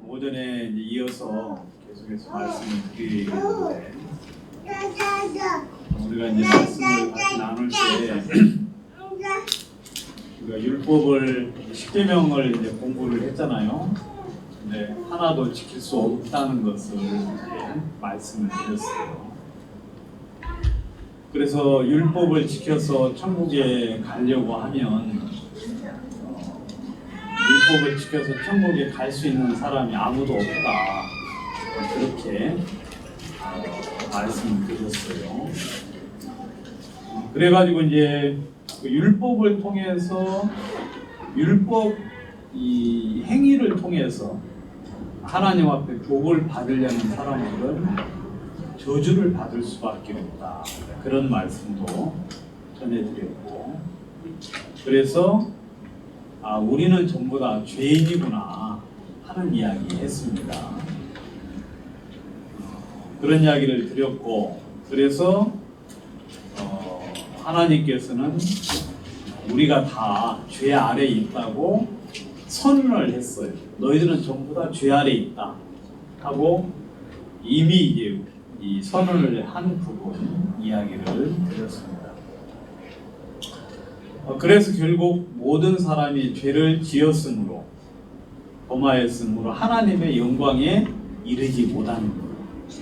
오전에 이제 이어서 계속해서 말씀을 드리는데 우리가 이제 말씀을 같이 나눌 때 우리가 율법을 10계명을 이제 공부를 했잖아요. 근데 하나도 지킬 수 없다는 것을 이제 말씀을 드렸어요. 그래서 율법을 지켜서 천국에 가려고 하면 율법을 지켜서 천국에 갈 수 있는 사람이 아무도 없다. 그렇게 말씀을 드렸어요. 그래가지고 이제 그 율법을 통해서 율법 이 행위를 통해서 하나님 앞에 복을 받으려는 사람들은 저주를 받을 수밖에 없다. 그런 말씀도 전해드렸고, 그래서 우리는 전부 다 죄인이구나 하는 이야기 했습니다. 그런 이야기를 드렸고, 그래서 하나님께서는 우리가 다 죄 아래에 있다고 선언을 했어요. 너희들은 전부 다 죄 아래에 있다 하고 이미 이제 이 선언을 한 부분 이야기를 드렸습니다. 그래서 결국 모든 사람이 죄를 지었으므로 범하였으므로 하나님의 영광에 이르지 못하는 것,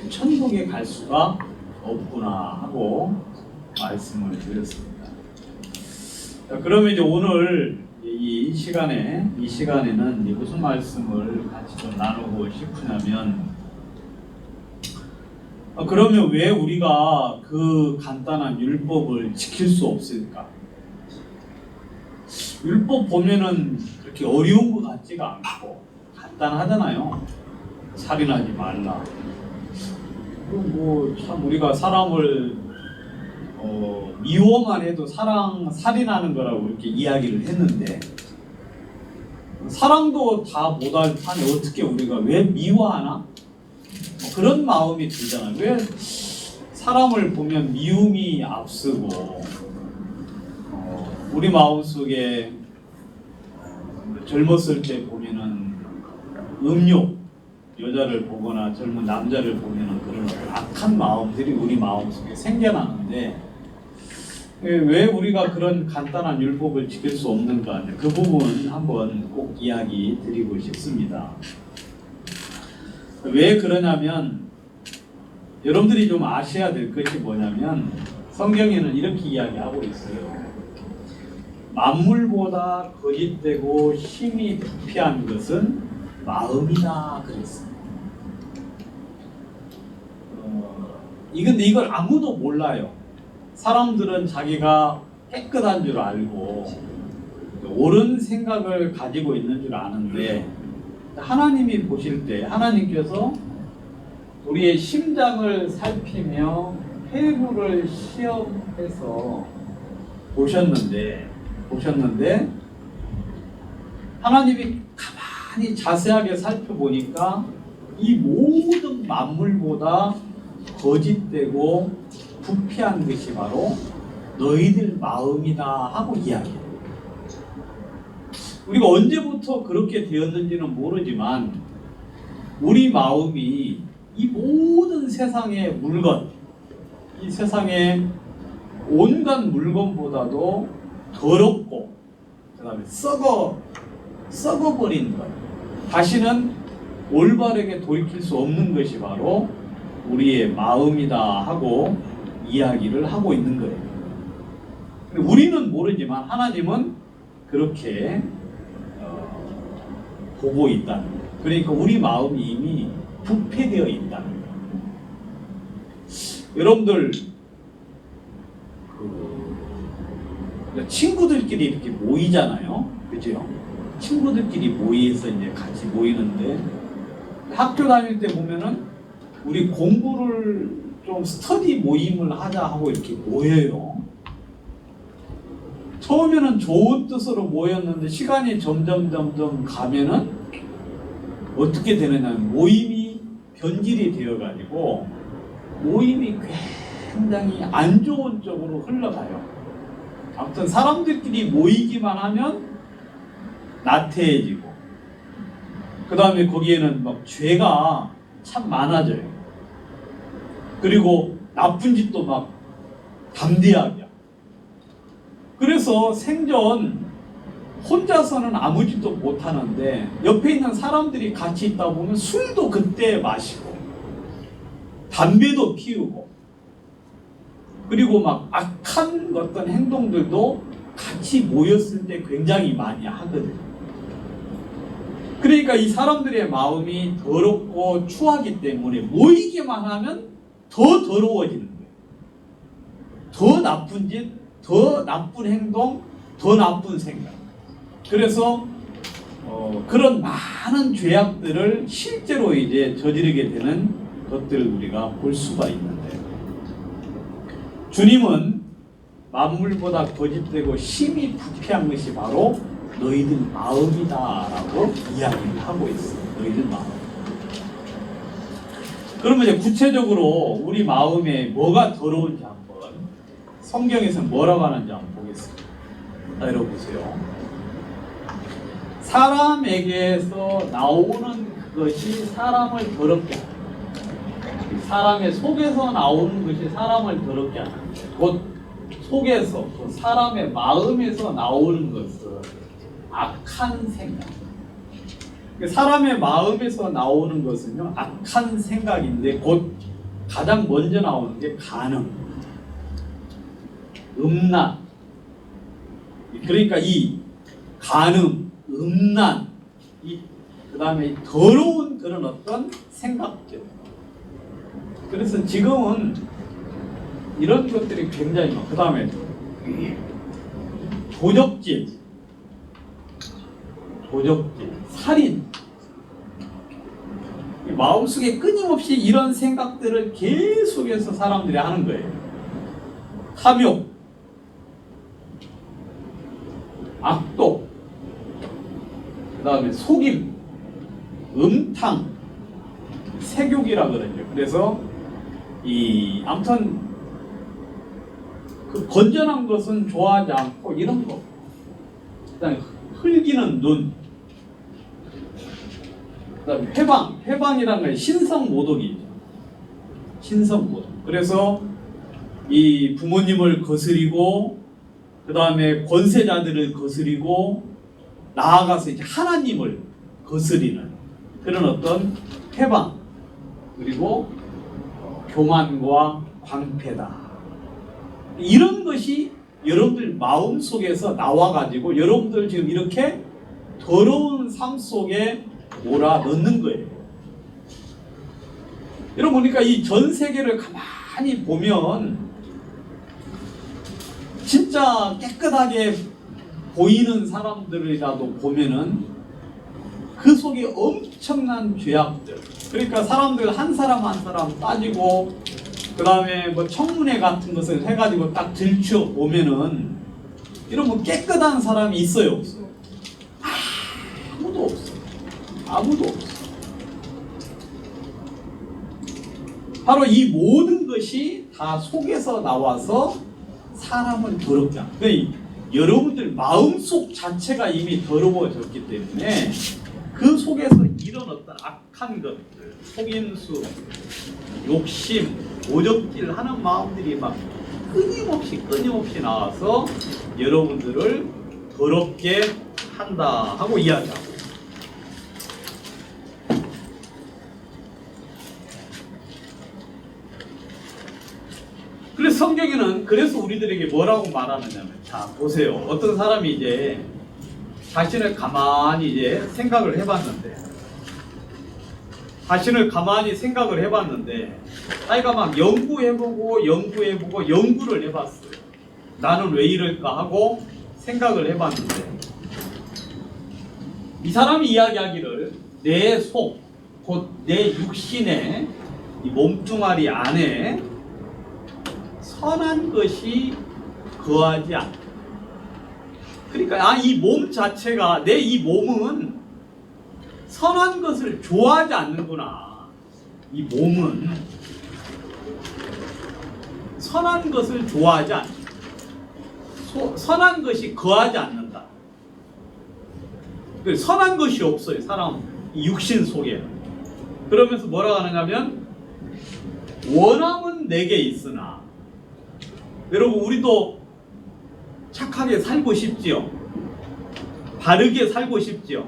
천국에 갈 수가 없구나 하고 말씀을 드렸습니다. 자, 그러면 이제 오늘 이 시간에는 무슨 말씀을 같이 좀 나누고 싶으냐면, 그러면 왜 우리가 그 간단한 율법을 지킬 수 없을까? 율법 보면은 그렇게 어려운 것 같지가 않고 간단하잖아요. 살인하지 말라. 뭐 참 우리가 사람을 미워만 해도 살인하는 거라고 이렇게 이야기를 했는데, 사랑도 다 못할 판에 어떻게 우리가 왜 미워하나? 그런 마음이 들잖아요. 왜 사람을 보면 미움이 앞서고, 우리 마음속에 젊었을 때 보면은 음욕, 여자를 보거나 젊은 남자를 보면은 그런 악한 마음들이 우리 마음속에 생겨나는데, 왜 우리가 그런 간단한 율법을 지킬 수 없는가? 그 부분 한번 꼭 이야기 드리고 싶습니다. 왜 그러냐면, 여러분들이 좀 아셔야 될 것이 뭐냐면, 성경에는 이렇게 이야기하고 있어요. 만물보다 거짓되고 힘이 부패한 것은 마음이다 그랬어요. 근데 이걸 아무도 몰라요. 사람들은 자기가 깨끗한 줄 알고 옳은 생각을 가지고 있는 줄 아는데, 하나님이 보실 때 하나님께서 우리의 심장을 살피며 폐부를 시험해서 보셨는데 하나님이 가만히 자세하게 살펴보니까 이 모든 만물보다 거짓되고 부패한 것이 바로 너희들 마음이다 하고 이야기해요. 우리가 언제부터 그렇게 되었는지는 모르지만 우리 마음이 이 모든 세상의 물건, 이 세상의 온갖 물건보다도 더럽고 그다음에 썩어버린 것, 다시는 올바르게 돌이킬 수 없는 것이 바로 우리의 마음이다 하고 이야기를 하고 있는 거예요. 우리는 모르지만 하나님은 그렇게 보고 있다는 거예요. 그러니까 우리 마음이 이미 부패되어 있다는 거예요. 여러분들 친구들끼리 이렇게 모이잖아요, 그죠? 친구들끼리 모여서 이제 같이 모이는데, 학교 다닐 때 보면은 우리 공부를 좀 스터디 모임을 하자 하고 이렇게 모여요. 처음에는 좋은 뜻으로 모였는데 시간이 점점 가면은 어떻게 되느냐, 모임이 변질이 되어가지고 모임이 굉장히 안 좋은 쪽으로 흘러가요. 아무튼 사람들끼리 모이기만 하면 나태해지고, 그 다음에 거기에는 막 죄가 참 많아져요. 그리고 나쁜 짓도 막 담대하게. 그래서 생전 혼자서는 아무 짓도 못 하는데 옆에 있는 사람들이 같이 있다 보면 술도 그때 마시고 담배도 피우고 그리고 막 악한 어떤 행동들도 같이 모였을 때 굉장히 많이 하거든요. 그러니까 이 사람들의 마음이 더럽고 추하기 때문에 모이기만 하면 더 더러워지는 거예요. 더 나쁜 짓, 더 나쁜 행동, 더 나쁜 생각. 그래서 그런 많은 죄악들을 실제로 이제 저지르게 되는 것들을 우리가 볼 수가 있는데, 주님은 만물보다 거짓되고 심히 부패한 것이 바로 너희들 마음이다라고 이야기를 하고 있어요. 너희들 마음. 그러면 이제 구체적으로 우리 마음에 뭐가 더러운지 한번 성경에서 뭐라고 하는지 한번 보겠습니다. 자, 여러분 보세요. 사람에게서 나오는 그것이 사람을 더럽게 하는 거예요. 사람의 속에서 나오는 것이 사람을 더럽게 하는 거예요. 곧 속에서, 또 사람의 마음에서 나오는 것은 악한 생각. 사람의 마음에서 나오는 것은요, 악한 생각인데 곧 가장 먼저 나오는 게 간음, 음란. 그러니까 이 간음, 음란, 그 다음에 더러운 그런 어떤 생각들. 그래서 지금은 이런 것들이 굉장히 많고, 그 다음에 도적질, 살인. 마음속에 끊임없이 이런 생각들을 계속해서 사람들이 하는 거예요. 탐욕, 악독, 그 다음에 속임, 음탕, 색욕이라 그러죠. 그래서 아무튼 그 건전한 것은 좋아하지 않고 이런 거. 그다음에 흘기는 눈. 그다음에 회방이라는 건 신성모독이죠. 신성모독. 그래서 이 부모님을 거스리고, 그 다음에 권세자들을 거스리고, 나아가서 이제 하나님을 거스리는 그런 어떤 회방, 그리고 교만과 광패다. 이런 것이 여러분들 마음 속에서 나와가지고 여러분들 지금 이렇게 더러운 삶 속에 몰아넣는 거예요. 여러분 보니까 이 전 세계를 가만히 보면 진짜 깨끗하게 보이는 사람들이라도 보면은 그 속에 엄청난 죄악들. 그러니까 사람들 한 사람 한 사람 따지고, 그 다음에 뭐 청문회 같은 것을 해가지고 딱 들춰 보면은 이런 깨끗한 사람이 있어요, 없어요? 아무도 없어. 아무도 없어. 바로 이 모든 것이 다 속에서 나와서 사람을 더럽게 합니다. 그러니까 여러분들 마음속 자체가 이미 더러워졌기 때문에 그 속에서 이런 어떤 악한 것들, 속임수, 욕심, 도적질 하는 마음들이 막 끊임없이 나와서 여러분들을 더럽게 한다 하고 이야기하고. 그래서 성경에는 그래서 우리들에게 뭐라고 말하느냐면, 자 보세요. 어떤 사람이 이제 자신을 가만히 이제 생각을 해봤는데, 자기가 막 연구해보고 연구를 해봤어요. 나는 왜 이럴까 하고 생각을 해봤는데, 이 사람이 이야기하기를 내 속, 곧 내 육신의 이 몸뚱아리 안에 선한 것이 거하지 않다. 그러니까 이 몸 자체가, 내 이 몸은 선한 것을 좋아하지 않는구나. 이 몸은 선한 것을 좋아하지 않는다. 선한 것이 거하지 않는다. 선한 것이 없어요. 사람 육신 속에. 그러면서 뭐라고 하느냐면 원함은 내게 있으나, 여러분 우리도 착하게 살고 싶지요. 바르게 살고 싶지요.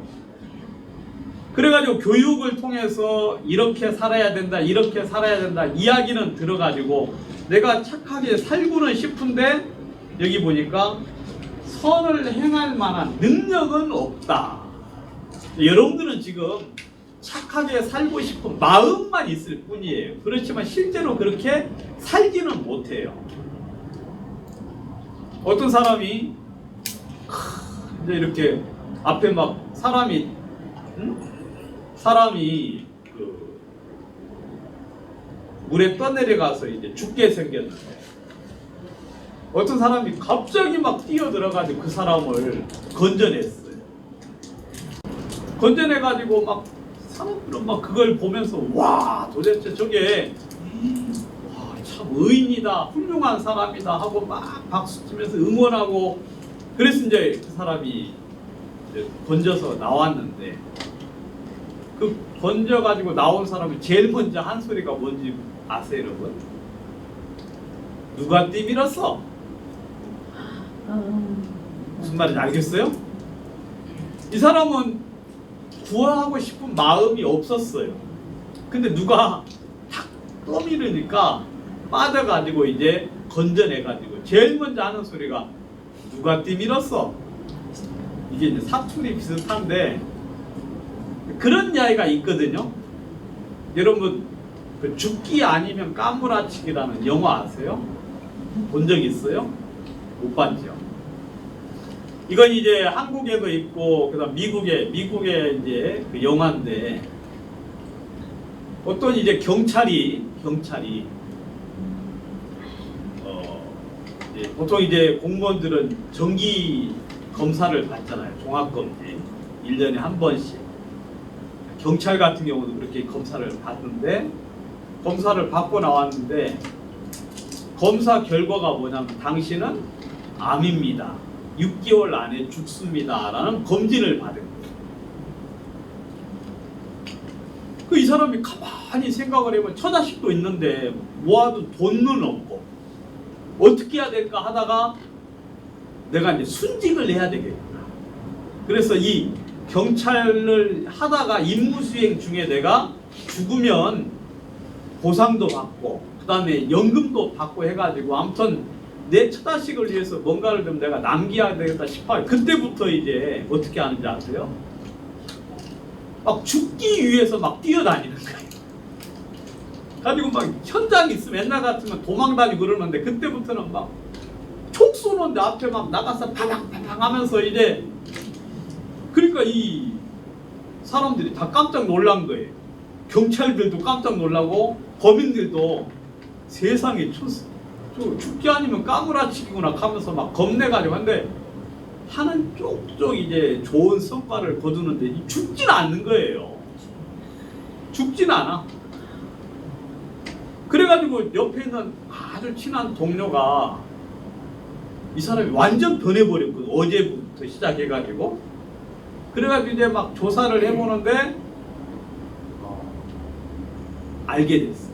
그래가지고 교육을 통해서 이렇게 살아야 된다, 이렇게 살아야 된다 이야기는 들어가지고 내가 착하게 살고는 싶은데 여기 보니까 선을 행할 만한 능력은 없다. 여러분들은 지금 착하게 살고 싶은 마음만 있을 뿐이에요. 그렇지만 실제로 그렇게 살지는 못해요. 어떤 사람이 이제 이렇게 앞에 막 사람이 그 물에 떠내려가서 이제 죽게 생겼는데 어떤 사람이 갑자기 막 뛰어들어가지고 그 사람을 건져냈어요. 건져내가지고 막 사람들은 막 그걸 보면서 와 도대체 저게 와, 참 의인이다, 훌륭한 사람이다 하고 막 박수 치면서 응원하고, 그래서 이제 그 사람이 이제 건져서 나왔는데 그 건져가지고 나온 사람이 제일 먼저 한 소리가 뭔지 아세요, 여러분? 누가 뛰밀었어? 무슨 말인지 알겠어요? 이 사람은 구하고 싶은 마음이 없었어요. 근데 누가 탁 떠밀으니까 빠져가지고 이제 건져내가지고 제일 먼저 하는 소리가 누가 뛰밀었어? 이게 이제 사투리 비슷한데 그런 이야기가 있거든요. 여러분 그 죽기 아니면 까무라치기라는 영화 아세요? 본 적 있어요? 못 봤죠. 이건 이제 한국에도 있고 그다음 미국에 이제 그 영화인데 어떤 이제 경찰이 이제 보통 이제 공무원들은 정기 검사를 받잖아요. 종합검진 1년에 한 번씩. 경찰 같은 경우도 그렇게 검사를 받는데 검사를 받고 나왔는데 검사 결과가 뭐냐면 당신은 암입니다. 6개월 안에 죽습니다. 라는 검진을 받은 거예요. 이 사람이 가만히 생각을 해보면 처자식도 있는데 모아도 돈은 없고 어떻게 해야 될까 하다가 내가 이제 순직을 해야 되겠구나. 그래서 이 경찰을 하다가 임무수행 중에 내가 죽으면 보상도 받고 그 다음에 연금도 받고 해가지고 아무튼 내 처자식을 위해서 뭔가를 좀 내가 남겨야 되겠다 싶어요. 그때부터 이제 어떻게 하는지 아세요? 막 죽기 위해서 막 뛰어다니는 거예요. 가지고 막 현장에 있으면 옛날 같으면 도망 다니고 그러는데 그때부터는 막 총 쏘는데 앞에 막 나가서 파닥파닥 하면서 이제 그러니까 이 사람들이 다 깜짝 놀란 거예요. 경찰들도 깜짝 놀라고 범인들도 세상에 죽기 아니면 까무라치기구나 하면서 막 겁내가지고 한데 하는 쪽쪽 이제 좋은 성과를 거두는데 죽지는 않는 거예요. 죽지는 않아. 그래가지고 옆에 있는 아주 친한 동료가 이 사람이 완전 변해버렸거든. 어제부터 시작해가지고 그래가지고 이제 막 조사를 해보는데 알게 됐어.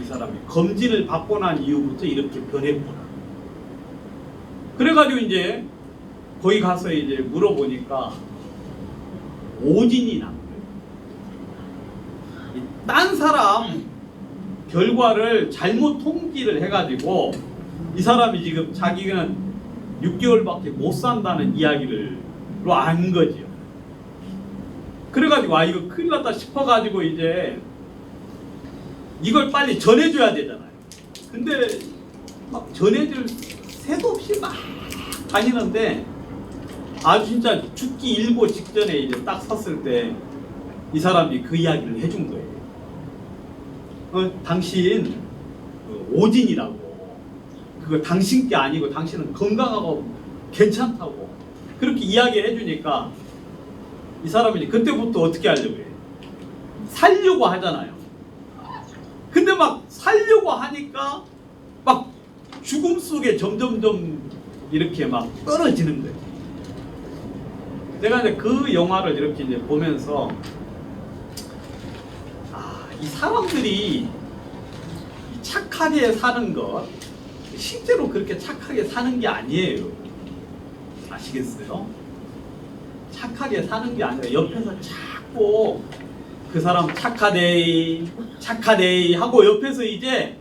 이 사람이 검진을 받고 난 이후부터 이렇게 변했구나. 그래가지고 이제 거기 가서 이제 물어보니까 오진이 난 거예요. 딴 사람 결과를 잘못 통지를 해가지고 이 사람이 지금 자기는 6개월밖에 못 산다는 이야기를 안 거죠. 그래가지고 아 이거 큰일 났다 싶어가지고 이제 이걸 빨리 전해줘야 되잖아요. 근데 막 전해줄 새도 없이 막 다니는데 아주 진짜 죽기 일보 직전에 이제 딱 섰을 때 이 사람이 그 이야기를 해준 거예요. 당신 오진이라고. 그거 당신 게 아니고 당신은 건강하고 괜찮다고 그렇게 이야기를 해주니까 이 사람이 그때부터 어떻게 하려고 해요? 살려고 하잖아요. 근데 막 살려고 하니까 막 죽음 속에 점점점 이렇게 막 떨어지는 거예요. 제가 이제 그 영화를 이렇게 이제 보면서 이 사람들이 착하게 사는 것, 실제로 그렇게 착하게 사는 게 아니에요. 아시겠어요? 착하게 사는 게 아니라 옆에서 자꾸 그 사람 착하데이 착하데이 하고 옆에서 이제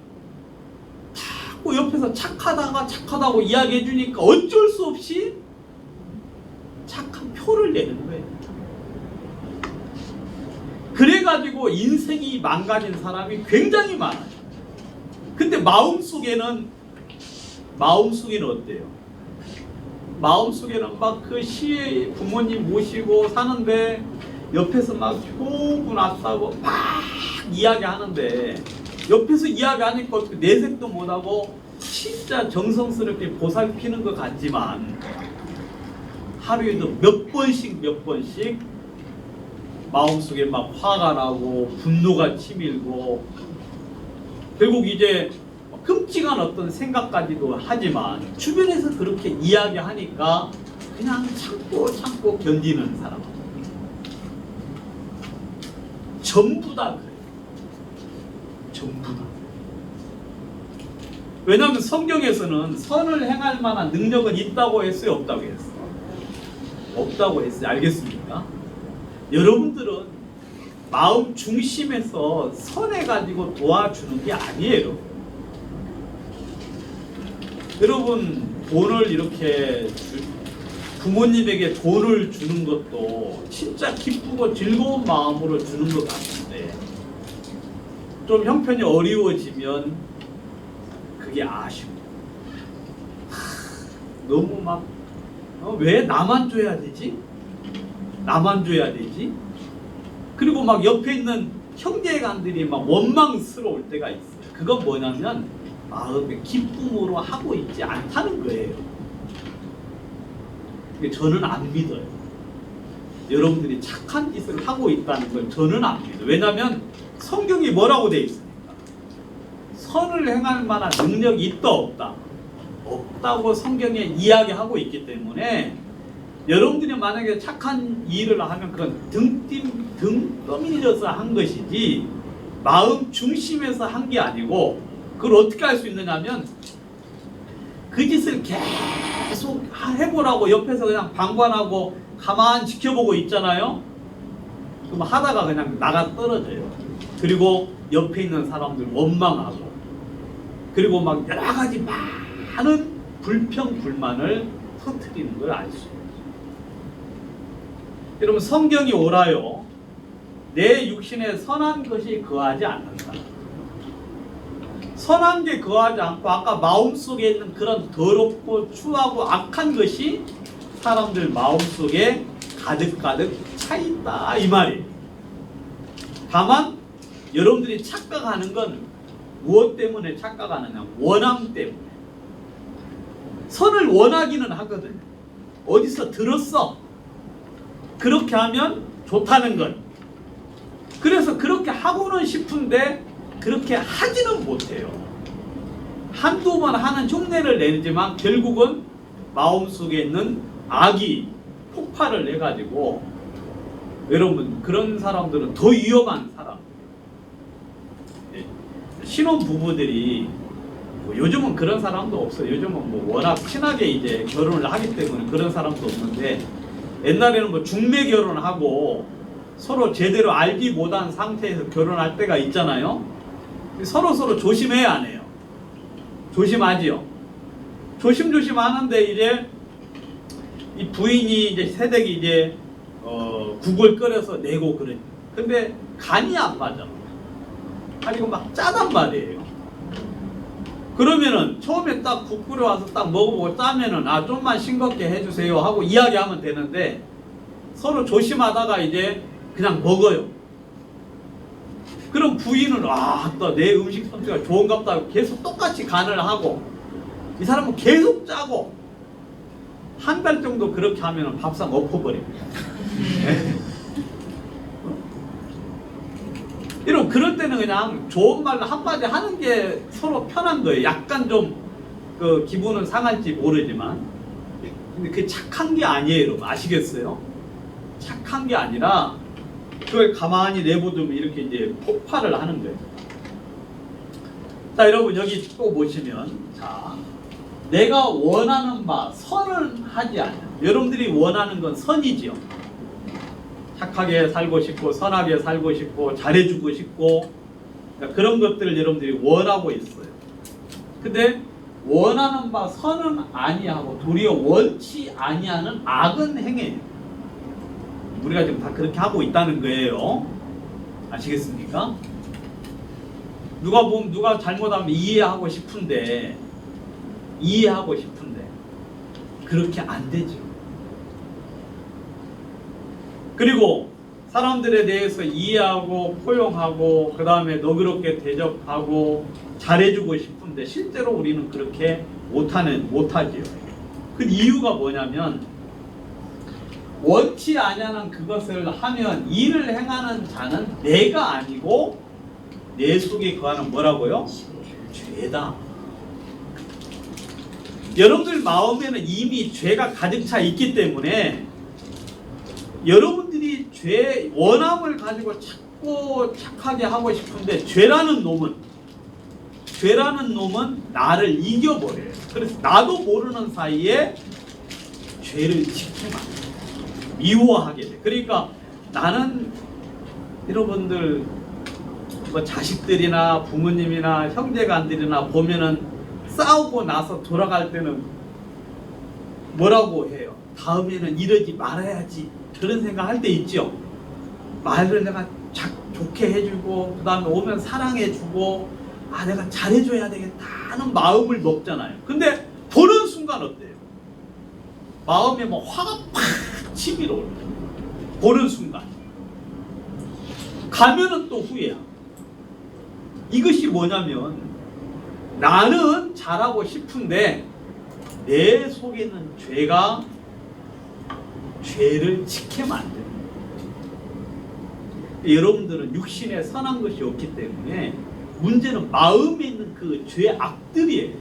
자꾸 옆에서 착하다고 이야기해 주니까 어쩔 수 없이 착한 표를 내는 거예요. 그래가지고 인생이 망가진 사람이 굉장히 많아요. 근데 마음속에는 어때요? 마음속에는 막 그 시에 부모님 모시고 사는데 옆에서 막 효구 났다고 막 이야기하는데 옆에서 이야기하니까 내색도 못하고 진짜 정성스럽게 보살피는 것 같지만 하루에도 몇 번씩 마음속에 막 화가 나고 분노가 치밀고 결국 이제 끔찍한 어떤 생각까지도 하지만 주변에서 그렇게 이야기하니까 그냥 참고 견디는 사람 전부 다 그래요. 전부 다. 왜냐하면 성경에서는 선을 행할 만한 능력은 있다고 했어요? 없다고 했어요? 없다고 했어요. 알겠습니까? 여러분들은 마음 중심에서 선해가지고 도와주는 게 아니에요. 여러분 돈을 이렇게 부모님에게 돈을 주는 것도 진짜 기쁘고 즐거운 마음으로 주는 것 같은데 좀 형편이 어려워지면 그게 아쉬워. 너무 막 왜 나만 줘야 되지? 나만 줘야 되지? 그리고 막 옆에 있는 형제간들이 막 원망스러울 때가 있어요. 그건 뭐냐면 마음의 기쁨으로 하고 있지 않다는 거예요. 저는 안 믿어요. 여러분들이 착한 짓을 하고 있다는 걸 저는 안 믿어요. 왜냐하면 성경이 뭐라고 되어 있습니까? 선을 행할 만한 능력이 있다 없다? 없다고 성경에 이야기하고 있기 때문에 여러분들이 만약에 착한 일을 하면 그건 등 떠밀려서 한 것이지 마음 중심에서 한 게 아니고 그걸 어떻게 할 수 있느냐면 그 짓을 계속 해보라고 옆에서 그냥 방관하고 가만히 지켜보고 있잖아요. 그럼 하다가 그냥 나가 떨어져요. 그리고 옆에 있는 사람들 원망하고 그리고 막 여러 가지 많은 불평 불만을 터뜨리는 걸 알 수 있어요. 여러분 성경이 오라요. 내 육신에 선한 것이 거하지 않는다. 선한 게 거하지 않고 아까 마음속에 있는 그런 더럽고 추하고 악한 것이 사람들 마음속에 가득가득 차있다 이 말이에요. 다만 여러분들이 착각하는 건 무엇 때문에 착각하느냐? 원함 때문에. 선을 원하기는 하거든요. 어디서 들었어? 그렇게 하면 좋다는 건. 그래서 그렇게 하고는 싶은데 그렇게 하지는 못해요. 한두 번 하는 흉내를 내지만 결국은 마음속에 있는 악이 폭발을 내가지고 여러분 그런 사람들은 더 위험한 사람. 신혼 부부들이 뭐 요즘은 그런 사람도 없어요. 요즘은 뭐 워낙 친하게 이제 결혼을 하기 때문에 그런 사람도 없는데 옛날에는 뭐 중매 결혼하고 서로 제대로 알지 못한 상태에서 결혼할 때가 있잖아요. 서로 조심해야 안 해요. 조심하지요. 조심조심 하는데 이제 이 부인이 이제 새댁이 이제 국을 끓여서 내고 그래. 근데 간이 안 맞아. 아니고 막 짜단 말이에요. 그러면은 처음에 딱 국 끓여와서 딱 먹어보고 짜면은 아 좀만 싱겁게 해주세요 하고 이야기하면 되는데 서로 조심하다가 이제 그냥 먹어요. 그럼 부인은 또 내 음식 솜씨가 좋은갑다 하고 계속 똑같이 간을 하고 이 사람은 계속 짜고 한 달 정도 그렇게 하면 밥상 엎어버립니다. 이런 그럴 때는 그냥 좋은 말로 한마디 하는 게 서로 편한 거예요. 약간 좀 그 기분은 상할지 모르지만 근데 그게 착한 게 아니에요. 여러분 아시겠어요? 착한 게 아니라 그걸 가만히 내보두면 이렇게 이제 폭발을 하는 거예요. 자, 여러분 여기 또 보시면, 자, 내가 원하는 바 선은 하지 않아. 여러분들이 원하는 건 선이지요. 착하게 살고 싶고 선하게 살고 싶고 잘해주고 싶고, 그러니까 그런 것들을 여러분들이 원하고 있어요. 근데 원하는 바 선은 아니하고 도리어 원치 아니하는 악은 행해요. 우리가 지금 다 그렇게 하고 있다는 거예요. 아시겠습니까? 누가 보면 누가 잘못하면 이해하고 싶은데 그렇게 안 되죠. 그리고 사람들에 대해서 이해하고 포용하고 그 다음에 너그럽게 대접하고 잘해주고 싶은데 실제로 우리는 그렇게 못하지요. 그 이유가 뭐냐면 원치 아니하는 그것을 하면 이를 행하는 자는 내가 아니고 내 속에 거하는 뭐라고요? 죄다. 여러분들 마음에는 이미 죄가 가득 차 있기 때문에 여러분들이 죄 원함을 가지고 자꾸 착하게 하고 싶은데 죄라는 놈은 나를 이겨버려요. 그래서 나도 모르는 사이에 죄를 지키면 미워하게 돼. 그러니까 나는 여러분들 뭐 자식들이나 부모님이나 형제간들이나 보면은 싸우고 나서 돌아갈 때는 뭐라고 해요? 다음에는 이러지 말아야지. 그런 생각 할 때 있죠. 말을 내가 좋게 해주고 그 다음에 오면 사랑해주고 내가 잘해줘야 되겠다 하는 마음을 먹잖아요. 근데 보는 순간 어때요? 마음에 뭐 화가 팍 치밀어 올라요. 보는 순간. 가면은 또 후회야. 이것이 뭐냐면 나는 잘하고 싶은데 내 속에 있는 죄를 지키면 안 돼요. 여러분들은 육신에 선한 것이 없기 때문에 문제는 마음에 있는 그 죄악들이에요.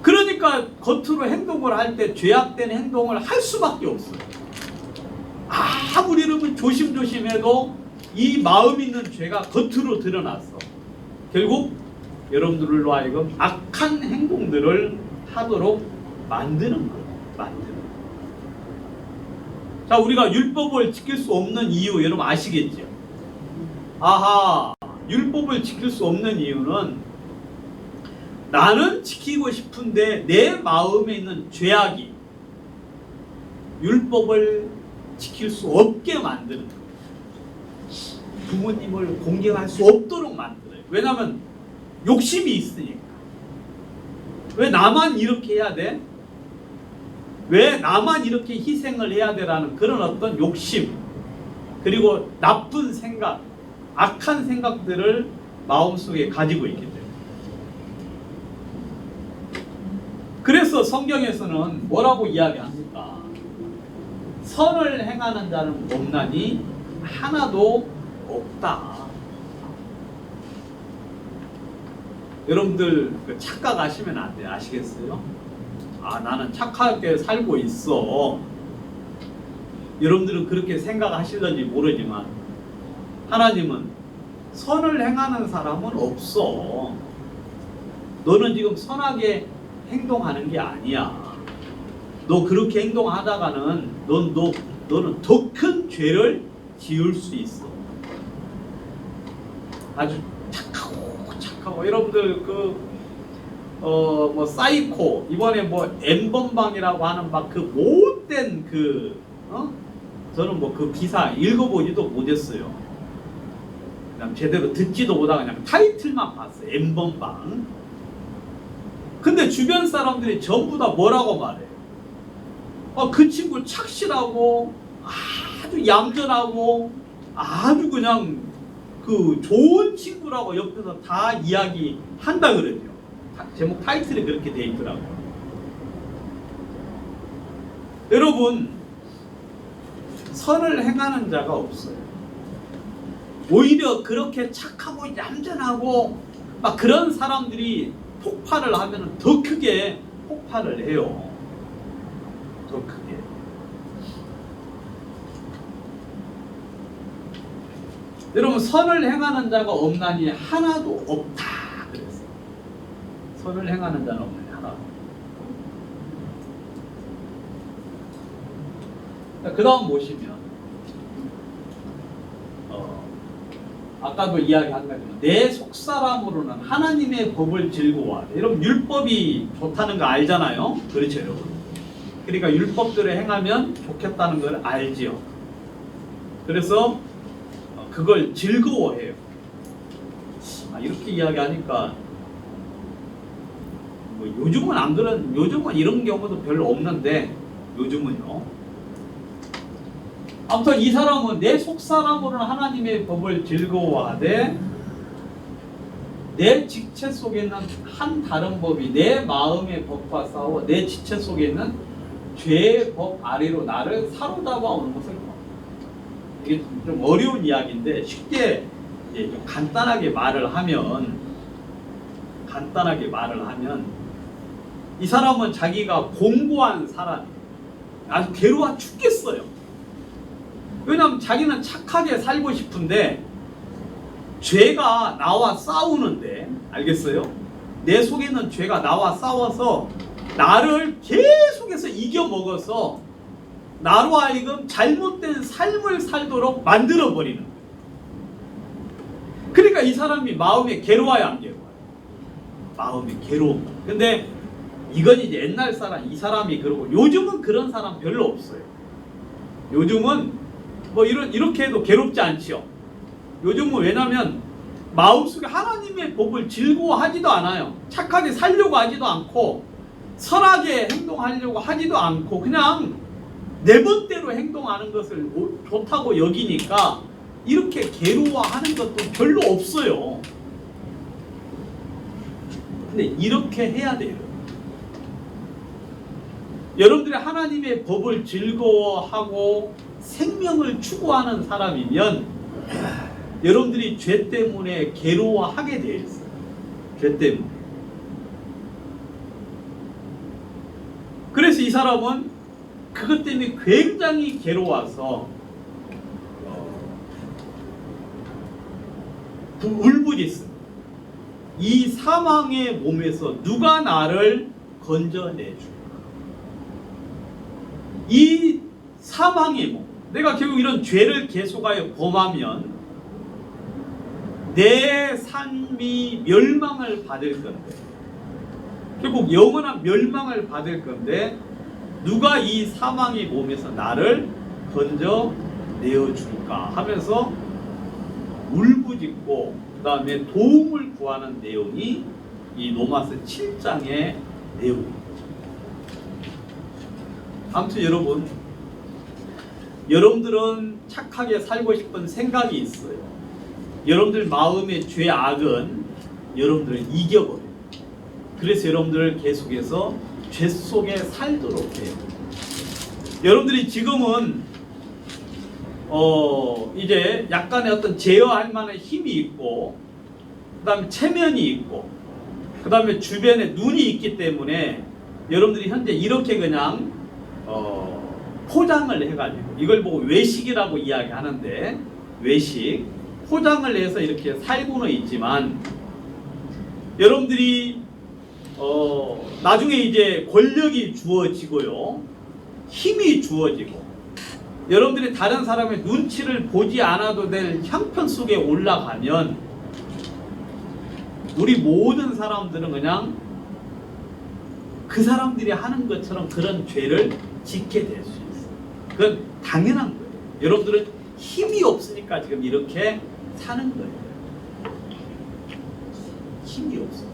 그러니까 겉으로 행동을 할 때 죄악된 행동을 할 수밖에 없어요. 아무리 여러분 조심조심해도 이 마음 있는 죄가 겉으로 드러났어. 결국 여러분들로 하여금 악한 행동들을 하도록 만드는 거예요. 자, 우리가 율법을 지킬 수 없는 이유 여러분 아시겠죠? 율법을 지킬 수 없는 이유는 나는 지키고 싶은데 내 마음에 있는 죄악이 율법을 지킬 수 없게 만드는 거예요. 부모님을 공경할 수 없도록 만들어요. 왜냐하면 욕심이 있으니까. 왜 나만 이렇게 해야 돼? 왜 나만 이렇게 희생을 해야 되라는 그런 어떤 욕심, 그리고 나쁜 생각, 악한 생각들을 마음속에 가지고 있기 때문에. 그래서 성경에서는 뭐라고 이야기합니까? 선을 행하는 자는 없나니 하나도 없다. 여러분들 착각하시면 안 돼요. 아시겠어요? 나는 착하게 살고 있어. 여러분들은 그렇게 생각하실런지 모르지만 하나님은 선을 행하는 사람은 없어. 너는 지금 선하게 행동하는 게 아니야. 너 그렇게 행동하다가는 너는 더 큰 죄를 지을 수 있어. 아주 착하고 여러분들 뭐 사이코 이번에 뭐 N번방이라고 하는 막 그 못된 저는 뭐 그 기사 읽어보지도 못했어요. 그냥 제대로 듣지도 못하고 그냥 타이틀만 봤어요. N번방. 근데 주변 사람들이 전부 다 뭐라고 말해요? 그 친구 착실하고 아주 얌전하고 아주 그냥 그 좋은 친구라고 옆에서 다 이야기한다 그러죠. 제목 타이틀이 그렇게 돼 있더라고요. 여러분, 선을 행하는 자가 없어요. 오히려 그렇게 착하고 얌전하고 막 그런 사람들이 폭발을 하면 더 크게 폭발을 해요. 더 크게. 여러분 선을 행하는 자가 없나니 하나도 없다 그랬어요. 선을 행하는 자는 없나니 하나도. 그 다음 보시면 아까도 이야기한 거지만 내 속사람으로는 하나님의 법을 즐거워하되. 여러분 율법이 좋다는 거 알잖아요. 그렇죠 여러분. 그러니까 율법대로 행하면 좋겠다는 걸 알지요. 그래서 그걸 즐거워해요. 이렇게 이야기하니까 뭐 요즘은 안 그런, 요즘은 이런 경우도 별로 없는데 요즘은요. 아무튼 이 사람은 내 속사람으로는 하나님의 법을 즐거워하되 내 지체 속에 있는 한 다른 법이 내 마음의 법과 싸워 내 지체 속에 있는 죄의 법 아래로 나를 사로잡아 오는 것을 봐. 이게 좀 어려운 이야기인데 쉽게 좀 간단하게 말을 하면 이 사람은 자기가 공고한 사람이에요. 아주 괴로워 죽겠어요. 왜냐하면 자기는 착하게 살고 싶은데 죄가 나와 싸우는데, 알겠어요? 내 속에 있는 죄가 나와 싸워서 나를 계속해서 이겨먹어서 나로 하여금 잘못된 삶을 살도록 만들어버리는 거예요. 그러니까 이 사람이 마음에 괴로워야 안 괴로워요? 마음이 괴로운 거예요. 근데 이건 이제 옛날 사람, 이 사람이 그러고 요즘은 그런 사람 별로 없어요. 요즘은 뭐 이렇게 해도 괴롭지 않지요. 요즘은 왜냐면 마음속에 하나님의 법을 즐거워하지도 않아요. 착하게 살려고 하지도 않고 선하게 행동하려고 하지도 않고 그냥 내 멋대로 행동하는 것을 좋다고 여기니까 이렇게 괴로워하는 것도 별로 없어요. 근데 이렇게 해야 돼요. 여러분들이 하나님의 법을 즐거워하고 생명을 추구하는 사람이면 여러분들이 죄 때문에 괴로워하게 되어 있어요. 죄 때문에. 그래서 이 사람은 그것 때문에 굉장히 괴로워서 울부짖습니다. 이 사망의 몸에서 누가 나를 건져내줄까? 이 사망의 몸, 내가 결국 이런 죄를 계속하여 범하면 내 삶이 멸망을 받을 건데, 결국 영원한 멸망을 받을 건데 누가 이 사망의 몸에서 나를 건져내어줄까 하면서 울부짖고 그 다음에 도움을 구하는 내용이 이 로마서 7장의 내용입니다. 아무튼 여러분들은 착하게 살고 싶은 생각이 있어요. 여러분들 마음의 죄악은 여러분들을 이겨버려요. 그래서 여러분들을 계속해서 죄 속에 살도록 해요. 여러분들이 지금은 이제 약간의 어떤 제어할 만한 힘이 있고 그 다음에 체면이 있고 그 다음에 주변에 눈이 있기 때문에 여러분들이 현재 이렇게 그냥 포장을 해가지고 이걸 보고 외식이라고 이야기하는데, 외식 포장을 해서 이렇게 살고는 있지만 여러분들이 나중에 이제 권력이 주어지고요, 힘이 주어지고 여러분들이 다른 사람의 눈치를 보지 않아도 될 형편 속에 올라가면 우리 모든 사람들은 그냥 그 사람들이 하는 것처럼 그런 죄를 짓게 될 수 있어요. 그건 당연한 거예요. 여러분들은 힘이 없으니까 지금 이렇게 사는 거예요. 힘이 없어요.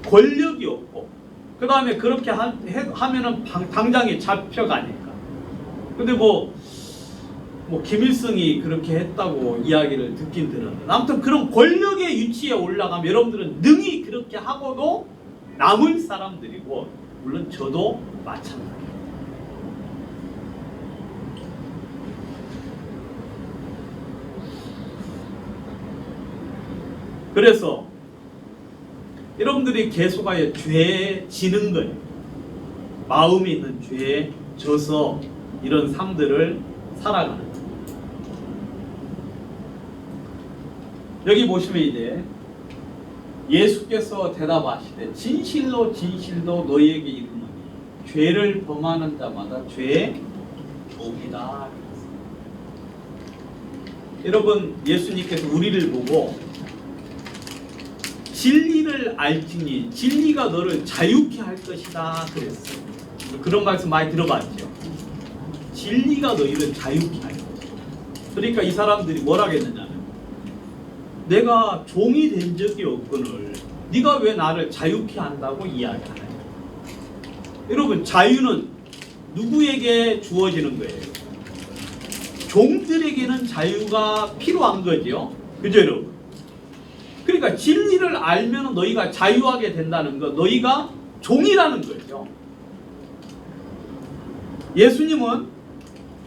권력이 없고 그 다음에 그렇게 하면은 당장에 잡혀가니까. 근데 뭐 김일성이 그렇게 했다고 이야기를 듣긴 들었는데, 아무튼 그런 권력의 위치에 올라가면 여러분들은 능히 그렇게 하고도 남을 사람들이고, 물론 저도 마찬가지예요. 그래서 여러분들이 계속하여 죄에 지는 거예요. 마음에 있는 죄에 져서 이런 삶들을 살아가는 거예요. 여기 보시면 이제 예수께서 대답하시되 진실로 진실로 너희에게 이르노니 죄를 범하는 자마다 죄의 종이다. 여러분, 예수님께서 우리를 보고 진리를 알지니 진리가 너를 자유케 할 것이다 그랬어요. 그런 말씀 많이 들어봤죠. 진리가 너희를 자유케 할 것이다. 그러니까 이 사람들이 뭐라 했느냐면, 내가 종이 된 적이 없거늘 네가 왜 나를 자유케 한다고 이야기하나요? 여러분, 자유는 누구에게 주어지는 거예요? 종들에게는 자유가 필요한 거죠. 그죠, 여러분? 그러니까 진리를 알면 너희가 자유하게 된다는 거, 너희가 종이라는 거죠. 예수님은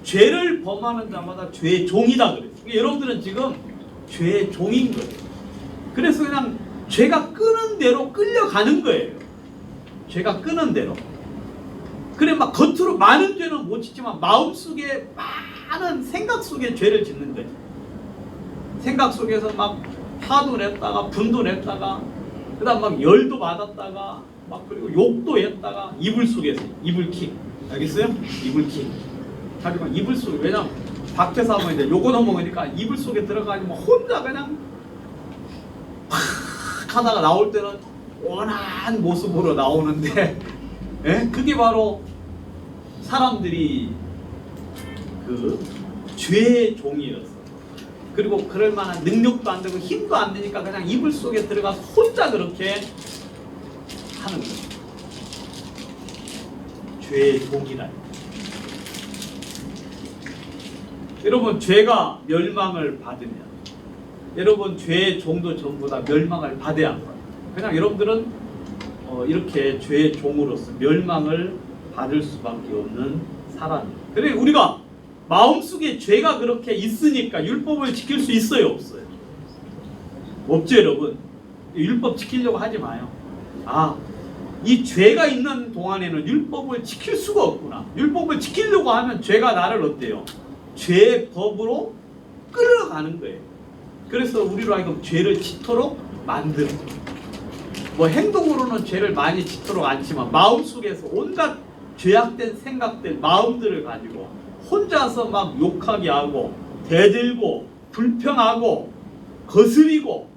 죄를 범하는 자마다 죄의 종이다 그랬어요. 그러니까 여러분들은 지금 죄의 종인 거예요. 그래서 그냥 죄가 끄는 대로 끌려가는 거예요. 죄가 끄는 대로. 그래 막 겉으로 많은 죄는 못 짓지만 마음속에 많은 생각 속에 죄를 짓는 거예요. 생각 속에서 막 화도 냈다가 분도 냈다가 그다음 막 열도 받았다가 막 그리고 욕도 했다가 이불 속에서 이불킥. 알겠어요? 이불킥. 하지만 이불 속에, 왜냐면 밖에서 하면 이제 욕을 먹으니까 이불 속에 들어가지고 혼자 그냥 팍 하다가 나올 때는 원한 모습으로 나오는데, 예? 그게 바로 사람들이 그 죄의 종이었어. 그리고 그럴 만한 능력도 안 되고 힘도 안 되니까 그냥 이불 속에 들어가서 혼자 그렇게 하는 거예요. 죄의 종이라. 여러분, 죄가 멸망을 받으면 여러분 죄의 종도 전부 다 멸망을 받아야 합니다. 그냥 여러분들은 이렇게 죄의 종으로서 멸망을 받을 수밖에 없는 사람이에요. 그래 우리가 마음속에 죄가 그렇게 있으니까 율법을 지킬 수 있어요, 없어요? 없죠, 여러분. 율법 지키려고 하지 마요. 이 죄가 있는 동안에는 율법을 지킬 수가 없구나. 율법을 지키려고 하면 죄가 나를 어때요? 죄의 법으로 끌어가는 거예요. 그래서 우리로 하여금 죄를 짓도록 만들어. 뭐 행동으로는 죄를 많이 짓도록 않지만 마음속에서 온갖 죄악된 생각들, 마음들을 가지고 혼자서 막 욕하게 하고 대들고 불평하고 거스리고,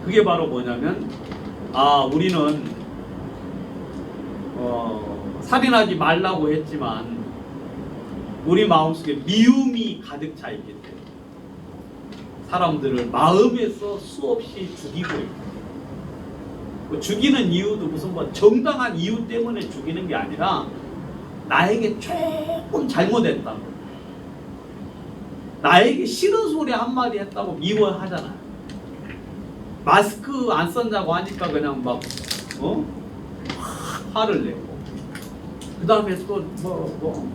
그게 바로 뭐냐면 우리는 살인하지 말라고 했지만 우리 마음속에 미움이 가득 차 있기 때문에 사람들을 마음에서 수없이 죽이고 있고, 죽이는 이유도 무슨 뭐 정당한 이유 때문에 죽이는 게 아니라 나에게 조금 잘못했다고, 나에게 싫은 소리 한마디 했다고 미워하잖아요. 마스크 안 쓴다고 하니까 그냥 막 화를 내고, 그 다음에 또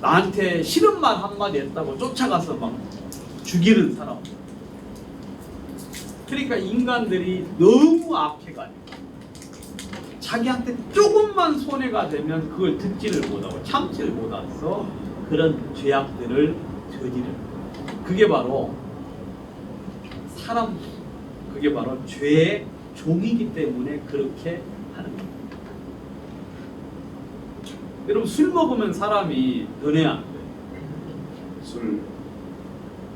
나한테 싫은 말 한마디 했다고 쫓아가서 막 죽이는 사람. 그러니까 인간들이 너무 악해가지고 자기한테 조금만 손해가 되면 그걸 듣지를 못하고 참지를 못해서 그런 죄악들을 저지르는, 그게 바로 그게 바로 죄의 종이기 때문에 그렇게 하는 겁니다. 여러분, 술 먹으면 사람이 변해야 안 돼요.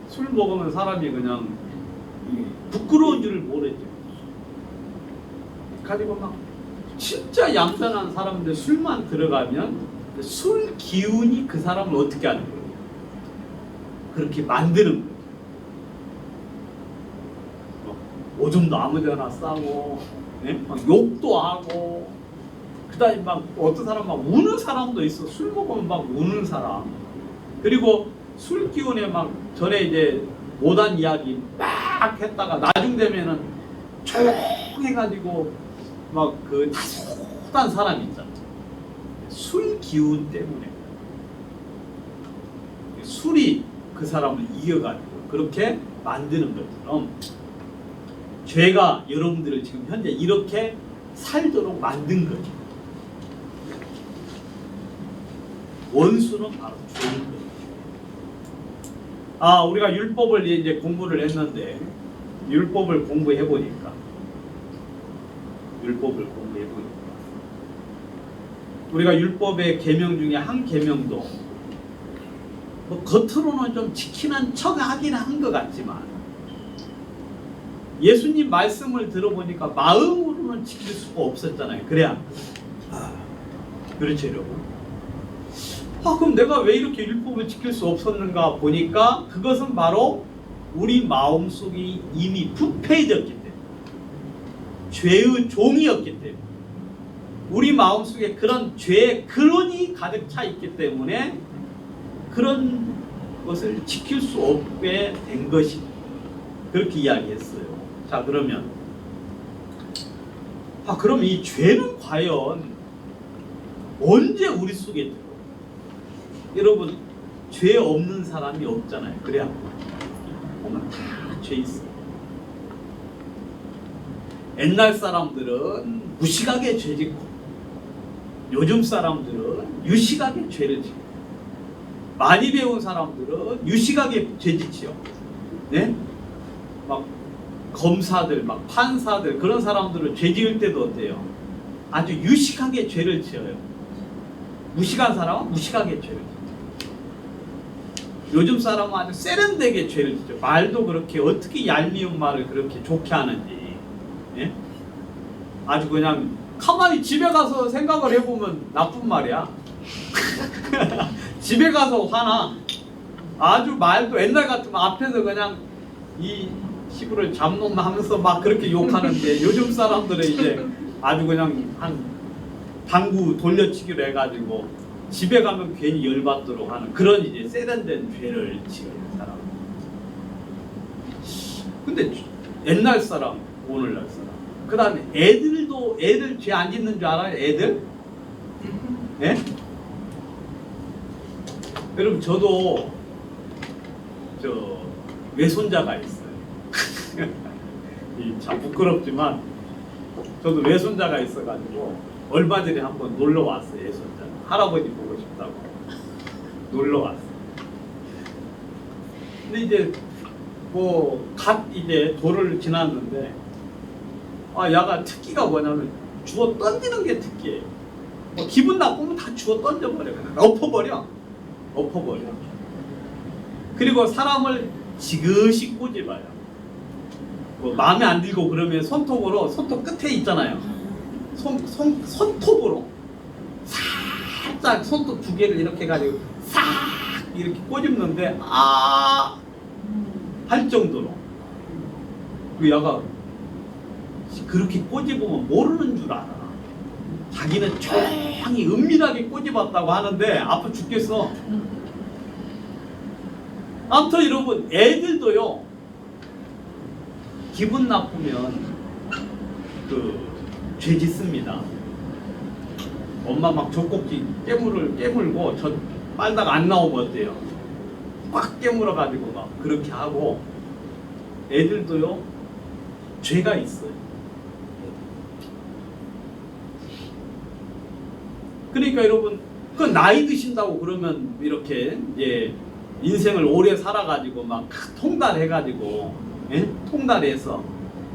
술 먹으면 사람이 그냥 부끄러운 줄을 모르죠. 가지고 막 진짜 얌전한 사람들 술만 들어가면 술 기운이 그 사람을 어떻게 하는 거예요? 그렇게 만드는 거예요. 오줌도 아무데나 싸고, 막 욕도 하고, 그다음에 막 어떤 사람 막 우는 사람도 있어. 술 먹으면 막 우는 사람. 그리고 술 기운에 막 전에 이제 못한 이야기 막 했다가 나중 되면은 조용해가지고 막 그 다소한 사람이 있잖아. 술 기운 때문에 술이 그 사람을 이겨가지고 그렇게 만드는 것처럼 죄가 여러분들을 지금 현재 이렇게 살도록 만든 거죠. 원수는 바로 죄인 거예요. 우리가 율법을 이제 공부를 했는데 율법을 공부해 보니까 우리가 율법의 계명 중에 한 계명도 뭐 겉으로는 좀 지키는 척 하긴 한 것 같지만 예수님 말씀을 들어보니까 마음으로는 지킬 수가 없었잖아요. 그래야 그렇죠, 여러분. 그럼 내가 왜 이렇게 율법을 지킬 수 없었는가 보니까 그것은 바로 우리 마음속이 이미 부패해졌기 때문에, 죄의 종이었기 때문에, 우리 마음속에 그런 죄의 근원이 가득 차 있기 때문에 그런 것을 지킬 수 없게 된 것이, 그렇게 이야기했어요. 자, 그러면 그럼 이 죄는 과연 언제 우리 속에 들어요? 여러분, 죄 없는 사람이 없잖아요. 그래야 보면 다 죄 있어요. 옛날 사람들은 무식하게 죄 짓고 요즘 사람들은 유식하게 죄를 짓고, 많이 배운 사람들은 유식하게 죄 짓지요. 네? 막 검사들, 막 판사들, 그런 사람들은 죄 지을 때도 어때요? 아주 유식하게 죄를 지어요. 무식한 사람은 무식하게 죄를 지어요. 요즘 사람은 아주 세련되게 죄를 짓죠. 말도 그렇게, 어떻게 얄미운 말을 그렇게 좋게 하는지. 예? 아주 그냥 가만히 집에 가서 생각을 해보면 나쁜 말이야. 집에 가서 화나. 아주 말도 옛날 같으면 앞에서 그냥 이 시부를 잡놈 하면서 막 그렇게 욕하는데 요즘 사람들은 이제 아주 그냥 한 당구 돌려치기로 해가지고 집에 가면 괜히 열받도록 하는 그런 이제 세련된 죄를 지은 사람. 근데 옛날 사람, 오늘날 사람, 그 다음에 애들 죄 안 짓는 줄 알아요? 애들? 예? 여러분, 저도 외손자가 있어요. 참 부끄럽지만 저도 외손자가 있어가지고 얼마 전에 한번 놀러 왔어요. 외손자 할아버지 보고 싶다고 놀러 왔어요. 근데 이제 갓 이제 도를 지났는데 야가 특기가 뭐냐면 주워 던지는 게 특기예요. 기분 나쁘면 다 주워 던져버려. 그냥 엎어버려. 그리고 사람을 지그시 꼬집어요. 마음에 안 들고 그러면 손톱 끝에 있잖아요. 손톱으로 살짝 손톱 두 개를 이렇게 해가지고 싹 이렇게 꼬집는데 할 정도로. 그 야가 그렇게 꼬집으면 모르는 줄 알아. 자기는 조용히 은밀하게 꼬집었다고 하는데 아파 죽겠어. 아무튼 여러분, 애들도요 기분 나쁘면 죄 짓습니다. 엄마 막 젖꼭지 깨물고 저 빨다가 안 나오면 어때요? 꽉 깨물어 가지고 막 그렇게 하고, 애들도요 죄가 있어요. 그러니까 여러분, 그 나이 드신다고 그러면 이렇게 이제 인생을 오래 살아가지고 막 통달해가지고, 예? 통달해서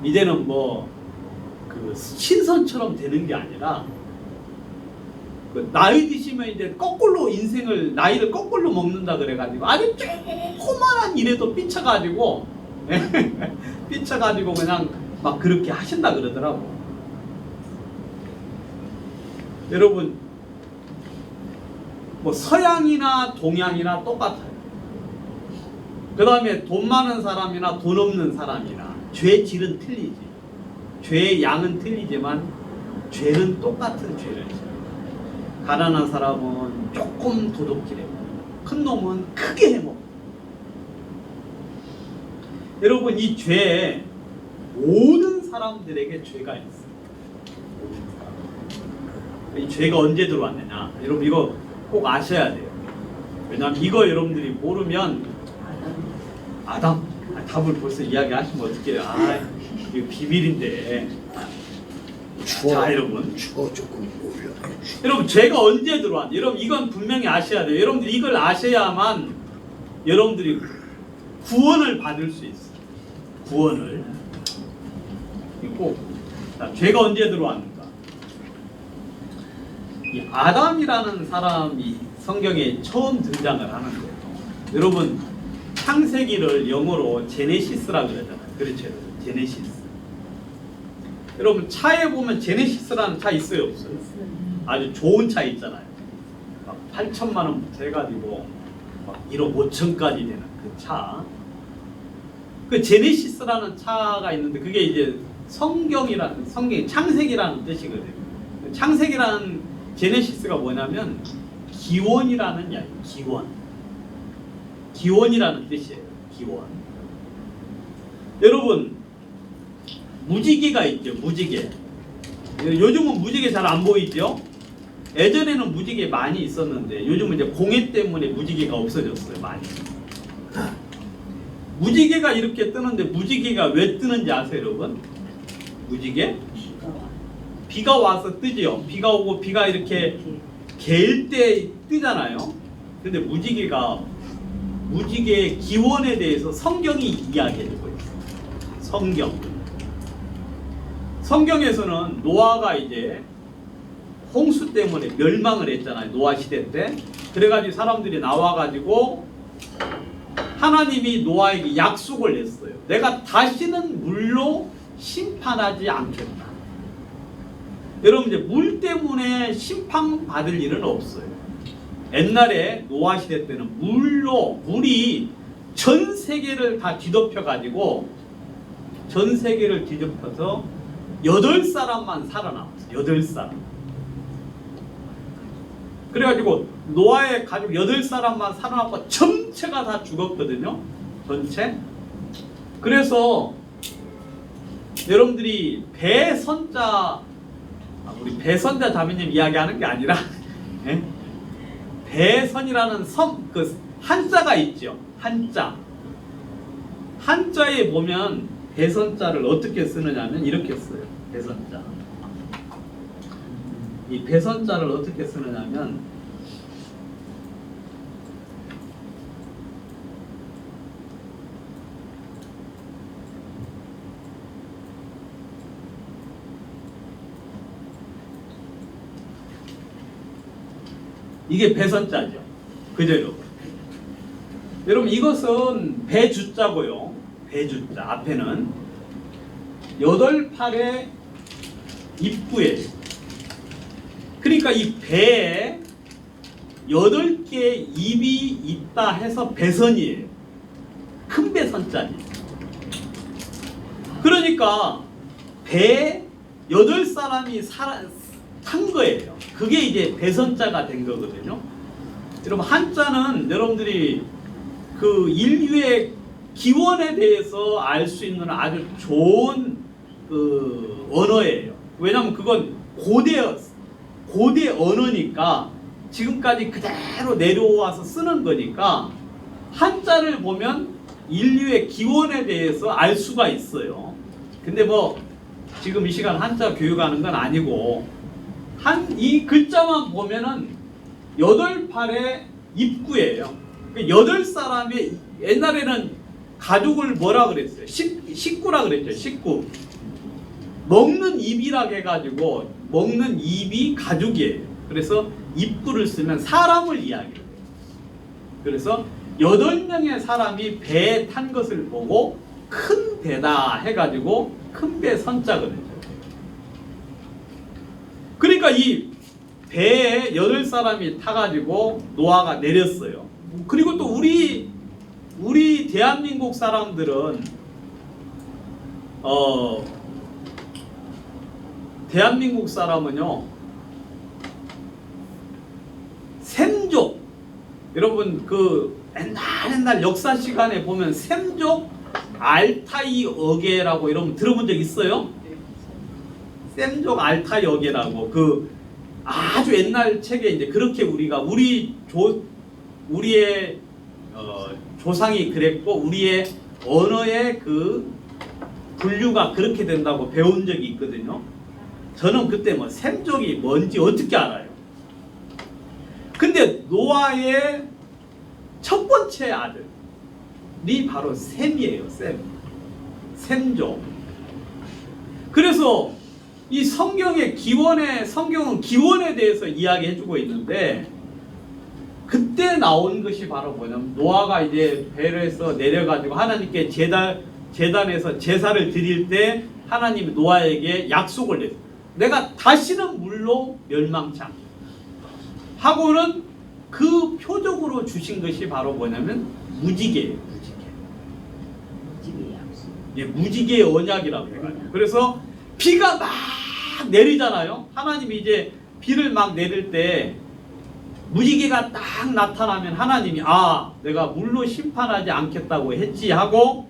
이제는 신선처럼 되는 게 아니라, 나이 드시면 이제 거꾸로 나이를 거꾸로 먹는다 그래가지고 아주 조그만한 일에도 삐쳐가지고, 예? 삐쳐가지고 그냥 막 그렇게 하신다 그러더라고. 여러분, 서양이나 동양이나 똑같아요. 그 다음에 돈 많은 사람이나 돈 없는 사람이나 죄 질은 틀리지. 죄의 양은 틀리지만 죄는 똑같은 죄를 지어요. 가난한 사람은 조금 도둑질해요. 큰 놈은 크게 해먹어요. 여러분, 이 죄에 모든 사람들에게 죄가 있어요. 이 죄가 언제 들어왔느냐? 여러분, 이거 꼭 아셔야 돼요. 왜냐하면 이거 여러분들이 모르면 답을 벌써 이야기하시면 어떡해요. 이거 비밀인데. 자, 여러분. 여러분, 죄가 언제 들어왔냐? 여러분, 이건 분명히 아셔야 돼요. 여러분들이 이걸 아셔야만 여러분들이 구원을 받을 수 있어요. 구원을. 있고, 자, 죄가 언제 들어왔는가? 이 아담이라는 사람이 성경에 처음 등장을 하는 거예요. 여러분, 창세기를 영어로 제네시스라고 그러잖아요. 그렇죠? 제네시스. 여러분, 차에 보면 제네시스라는 차 있어요, 없어요? 아주 좋은 차 있잖아요. 막 8천만 원부터 해가지고 막 1억 5천까지 되는 그 차. 그 제네시스라는 차가 있는데 그게 이제 성경이 창세기라는 뜻이거든요. 창세기라는 제네시스가 뭐냐면 기원이라는 이야기. 기원이라는 뜻이에요. 기원. 여러분, 무지개가 있죠. 무지개. 요즘은 무지개 잘 안 보이죠? 예전에는 무지개 많이 있었는데 요즘은 이제 공해 때문에 무지개가 없어졌어요. 많이. 무지개가 이렇게 뜨는데 무지개가 왜 뜨는지 아세요, 여러분? 무지개? 비가 와서 뜨지요. 비가 오고 비가 이렇게 개일 때 뜨잖아요. 근데 무지개의 기원에 대해서 성경이 이야기해주고 있어요. 성경에서는 노아가 이제 홍수 때문에 멸망을 했잖아요. 노아 시대 때. 그래가지고 사람들이 나와가지고 하나님이 노아에게 약속을 했어요. 내가 다시는 물로 심판하지 않겠다. 여러분, 이제 물 때문에 심판받을 일은 없어요. 옛날에 노아 시대 때는 물이 전 세계를 다 뒤덮여가지고 전 세계를 뒤덮여서 8사람만 살아남았어요. 8사람. 그래가지고 노아의 가족 8사람만 살아남고 전체가 다 죽었거든요. 전체. 그래서 여러분들이 우리 배선자 자매님 이야기하는 게 아니라 예? 배선이라는 그 한자가 있죠. 한자에 보면 배선자를 어떻게 쓰느냐면 이렇게 써요. 배선자. 이 배선자를 어떻게 쓰느냐면 이게 배선자죠. 그죠, 여러분? 여러분, 이것은 배주자고요. 배주자. 앞에는 8팔의 입구예요. 그러니까 이 배에 8개의 입이 있다 해서 배선이에요. 큰 배선자리. 그러니까 배에 8사람이 탄 거예요. 그게 이제 배선자가 된 거거든요. 여러분, 한자는 여러분들이 그 인류의 기원에 대해서 알 수 있는 아주 좋은 그 언어예요. 왜냐하면 그건 고대 언어니까 지금까지 그대로 내려와서 쓰는 거니까 한자를 보면 인류의 기원에 대해서 알 수가 있어요. 근데 뭐 지금 이 시간 한자 교육하는 건 아니고 이 글자만 보면은 8팔의 입구예요. 8사람이 옛날에는 가족을 뭐라 그랬어요? 식구라 그랬죠. 식구. 먹는 입이라 해가지고 먹는 입이 가족이에요. 그래서 입구를 쓰면 사람을 이야기해요. 그래서 8명의 사람이 배에 탄 것을 보고 큰 배다 해가지고 큰 배 선자거든요. 그러니까 이 배에 8사람이 타가지고 노아가 내렸어요. 그리고 또 우리 대한민국 사람들은 대한민국 사람은요, 샘족, 여러분 그 옛날 역사 시간에 보면 샘족 알타이 어계라고 여러분 들어본 적 있어요? 샘족 알타이 어계라고 그 아주 옛날 책에 이제 그렇게 우리의 조상이 그랬고 우리의 언어의 그 분류가 그렇게 된다고 배운 적이 있거든요. 저는 그때 뭐 샘족이 뭔지 어떻게 알아요? 근데 노아의 첫 번째 아들 바로 셈이에요. 셈조. 그래서 이 성경은 기원에 대해서 이야기해주고 있는데, 그때 나온 것이 바로 뭐냐면 노아가 이제 배에서 내려가지고 하나님께 제단에서 제사를 드릴 때 하나님이 노아에게 약속을 냈어요. 내가 다시는 물로 멸망치 않겠다 하고는 그 표적으로 주신 것이 바로 뭐냐면 무지개예요. 무지개의 언약이라고 해가지고. 그래서 비가 막 내리잖아요. 하나님이 이제 비를 막 내릴 때 무지개가 딱 나타나면 하나님이 내가 물로 심판하지 않겠다고 했지 하고,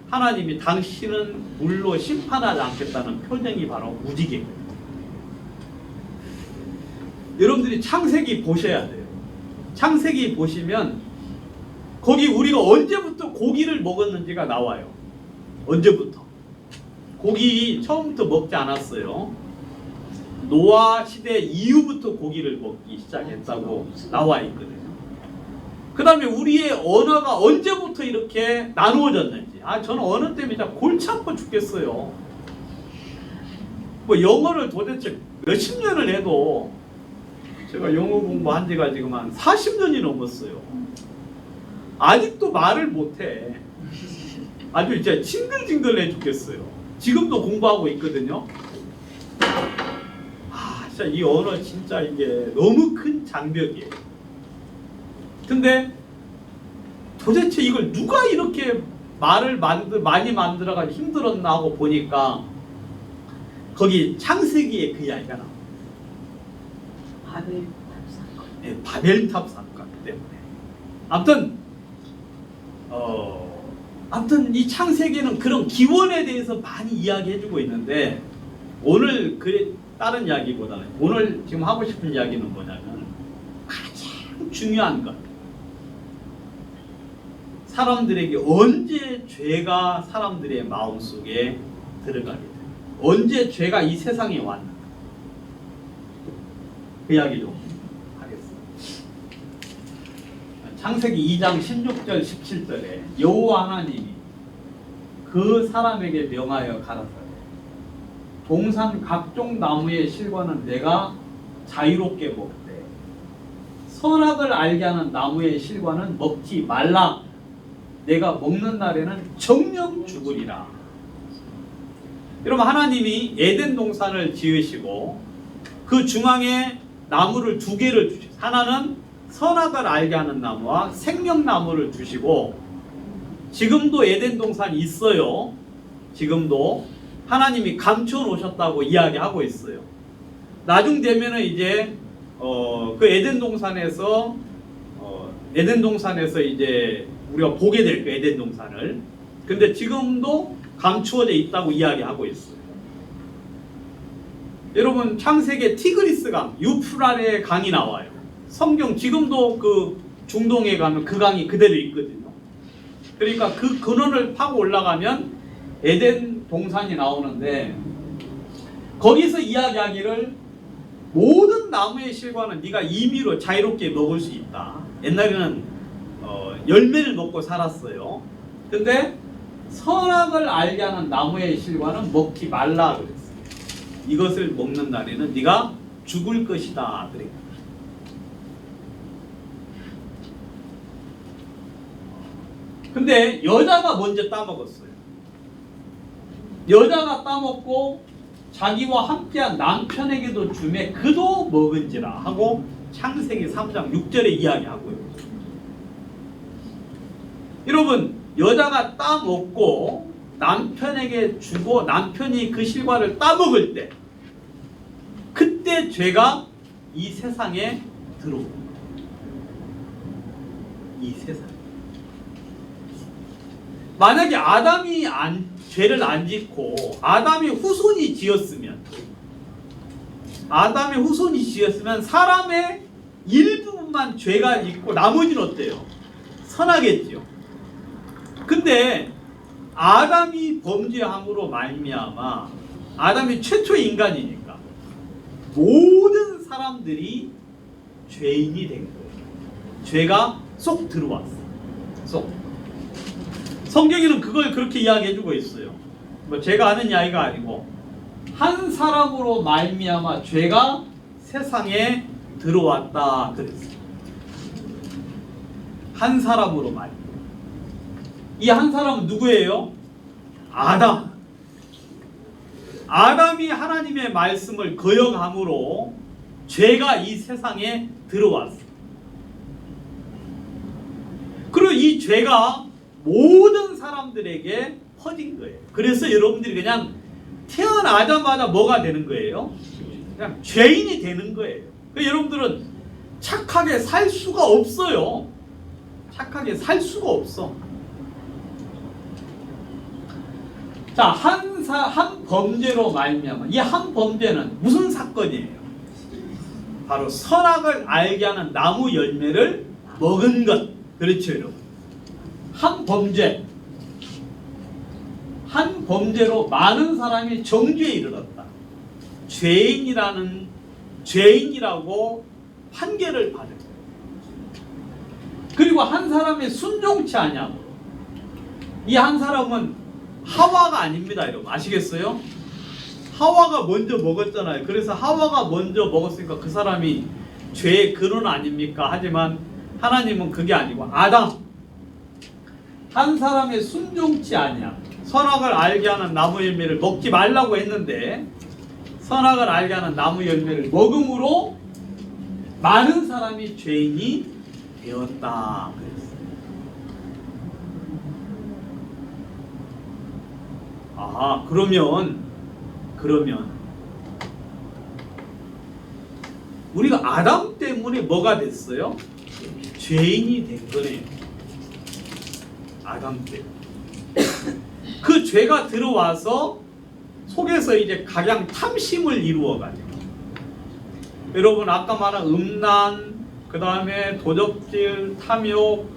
하나님이 당신은 물로 심판하지 않겠다는 표정이 바로 무지개예요. 여러분들이 창세기 보셔야 돼요. 창세기 보시면 거기 우리가 언제부터 고기를 먹었는지가 나와요. 언제부터? 고기 처음부터 먹지 않았어요. 노아 시대 이후부터 고기를 먹기 시작했다고 나와 있거든요. 그 다음에 우리의 언어가 언제부터 이렇게 나누어졌는지. 저는 언어 때문에 진짜 골치 아파 죽겠어요. 뭐 영어를 도대체 몇십 년을 해도, 제가 영어 공부한 지가 지금 한 40년이 넘었어요. 아직도 말을 못해. 아주 진짜 징글징글해 죽겠어요. 지금도 공부하고 있거든요. 진짜 이 언어 진짜 이게 너무 큰 장벽이에요. 근데 도대체 이걸 누가 이렇게 말을 많이 만들어가지고 힘들었나 하고 보니까 거기 창세기에 그 이야기가 나와요. 바벨탑 사건 때문에. 아무튼 이 창세기는 그런 기원에 대해서 많이 이야기해주고 있는데, 오늘 다른 이야기보다는 오늘 지금 하고 싶은 이야기는 뭐냐면, 가장 중요한 것, 사람들에게 언제 죄가 사람들의 마음속에 들어가게 돼요. 언제 죄가 이 세상에 왔나, 그 이야기 좀 하겠습니다. 창세기 2장 16절 17절에 여호와 하나님이 그 사람에게 명하여 가라사대, 동산 각종 나무의 실과는 내가 자유롭게 먹되 선악을 알게 하는 나무의 실과는 먹지 말라. 내가 먹는 날에는 정령 죽으리라. 여러분, 하나님이 에덴 동산을 지으시고 그 중앙에 나무를 두 개를 주셨어요. 하나는 선악을 알게 하는 나무와 생명나무를 주시고, 지금도 에덴 동산이 있어요. 지금도 하나님이 감춰 놓으셨다고 이야기하고 있어요. 나중 되면은 이제 그 에덴 동산에서 이제 우리가 보게 될 거예요, 에덴 동산을. 근데 지금도 감추어져 있다고 이야기하고 있어요. 여러분, 창세기에 티그리스 강, 유프라테 강이 나와요. 성경 지금도 그 중동에 가면 그 강이 그대로 있거든요. 그러니까 그 근원을 파고 올라가면 에덴 동산이 나오는데, 거기서 이야기하기를 모든 나무의 실과는 네가 임의로 자유롭게 먹을 수 있다. 옛날에는 열매를 먹고 살았어요. 근데 선악을 알게 하는 나무의 실과는 먹지 말라 그랬어요. 이것을 먹는 날에는 네가 죽을 것이다. 근데 여자가 먼저 따먹었어요. 여자가 따먹고 자기와 함께한 남편에게도 주매 그도 먹은지라 하고 창세기 3장 6절에 이야기하고요. 여러분, 여자가 따먹고 남편에게 주고 남편이 그 실과를 따먹을 때, 그때 죄가 이 세상에 들어옵니다. 이 세상에. 만약에 아담이 죄를 안 짓고 아담의 후손이 지었으면 사람의 일부분만 죄가 있고 나머지는 어때요? 선하겠죠. 근데 아담이 범죄함으로 말미암아, 아담이 최초의 인간이니까 모든 사람들이 죄인이 된 거예요. 죄가 쏙 들어왔어요. 쏙. 성경에는 그걸 그렇게 이야기해주고 있어요. 뭐 제가 아는 이야기가 아니고 한 사람으로 말미암아 죄가 세상에 들어왔다 그랬어요. 한 사람으로 말미암아. 이 한 사람은 누구예요? 아담. 아담이 하나님의 말씀을 거역함으로 죄가 이 세상에 들어왔어요. 그리고 이 죄가 모든 사람들에게 퍼진 거예요. 그래서 여러분들이 그냥 태어나자마자 뭐가 되는 거예요? 그냥 죄인이 되는 거예요. 그러니까 여러분들은 착하게 살 수가 없어요. 착하게 살 수가 없어. 자, 한 범죄로 말미암아. 이 한 범죄는 무슨 사건이에요? 바로 선악을 알게 하는 나무 열매를 먹은 것. 그렇죠, 여러분. 한 범죄. 한 범죄로 많은 사람이 정죄에 이르렀다. 죄인이라고 판결을 받은 거예요. 그리고 한 사람이 순종치 아니하고, 이 한 사람은 하와가 아닙니다, 여러분. 아시겠어요? 하와가 먼저 먹었잖아요. 그래서 하와가 먼저 먹었으니까 그 사람이 죄의 근원 아닙니까? 하지만 하나님은 그게 아니고 아담, 한 사람의 순종치 아니야. 선악을 알게 하는 나무 열매를 먹지 말라고 했는데 선악을 알게 하는 나무 열매를 먹음으로 많은 사람이 죄인이 되었다 그랬어요. 아, 그러면 우리가 아담 때문에 뭐가 됐어요? 죄인이 된 거네요. 아담 때문에. 그 죄가 들어와서 속에서 이제 각양 탐심을 이루어가지고, 여러분 아까 말한 음란, 그 다음에 도적질, 탐욕,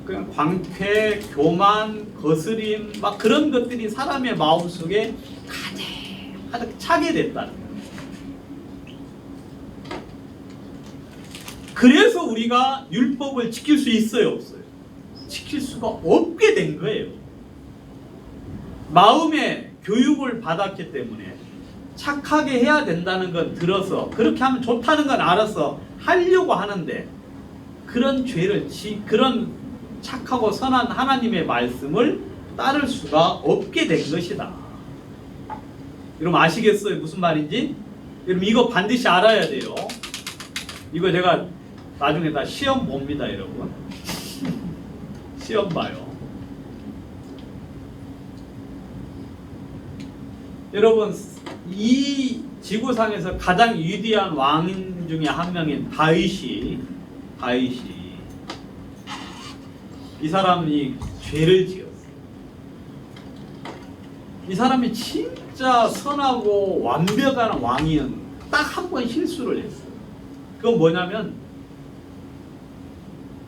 그냥 광패, 교만, 거스림, 막 그런 것들이 사람의 마음속에 가득 차게 됐다는 거예요. 그래서 우리가 율법을 지킬 수 있어요, 없어요? 지킬 수가 없게 된 거예요. 마음의 교육을 받았기 때문에 착하게 해야 된다는 건 들어서, 그렇게 하면 좋다는 건 알아서 하려고 하는데, 그런 그런 착하고 선한 하나님의 말씀을 따를 수가 없게 된 것이다. 여러분 아시겠어요? 무슨 말인지? 여러분 이거 반드시 알아야 돼요. 이거 제가 나중에 다 시험 봅니다, 여러분. 시험 봐요. 여러분, 이 지구상에서 가장 위대한 왕 중에 한 명인 다윗이 이 사람이 죄를 지었어요. 이 사람이 진짜 선하고 완벽한 왕이었는데 딱 한 번 실수를 했어요. 그건 뭐냐면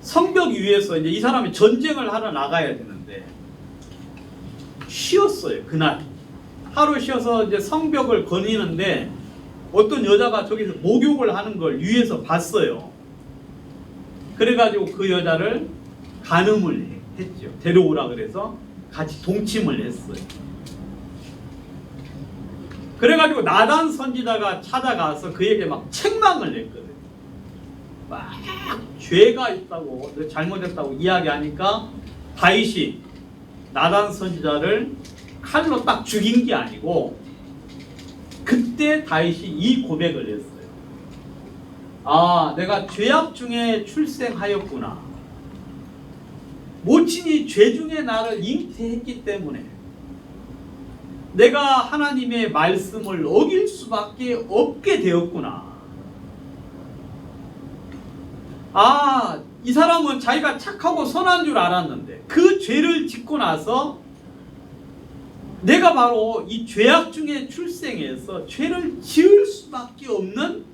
성벽 위에서 이제 이 사람이 전쟁을 하러 나가야 되는데 쉬었어요. 그날 하루 쉬어서 이제 성벽을 거니는데 어떤 여자가 저기서 목욕을 하는 걸 위에서 봤어요. 그래가지고 그 여자를 간음을 했죠. 데려오라 그래서 같이 동침을 했어요. 그래가지고 나단 선지자가 찾아가서 그에게 막 책망을 냈거든요. 막 죄가 있다고, 잘못했다고 이야기하니까 다윗이 나단 선지자를 칼로 딱 죽인 게 아니고 그때 다윗이 이 고백을 했어요. 아, 내가 죄악 중에 출생하였구나. 모친이 죄 중에 나를 잉태했기 때문에 내가 하나님의 말씀을 어길 수밖에 없게 되었구나. 아, 이 사람은 자기가 착하고 선한 줄 알았는데 그 죄를 짓고 나서 내가 바로 이 죄악 중에 출생해서 죄를 지을 수밖에 없는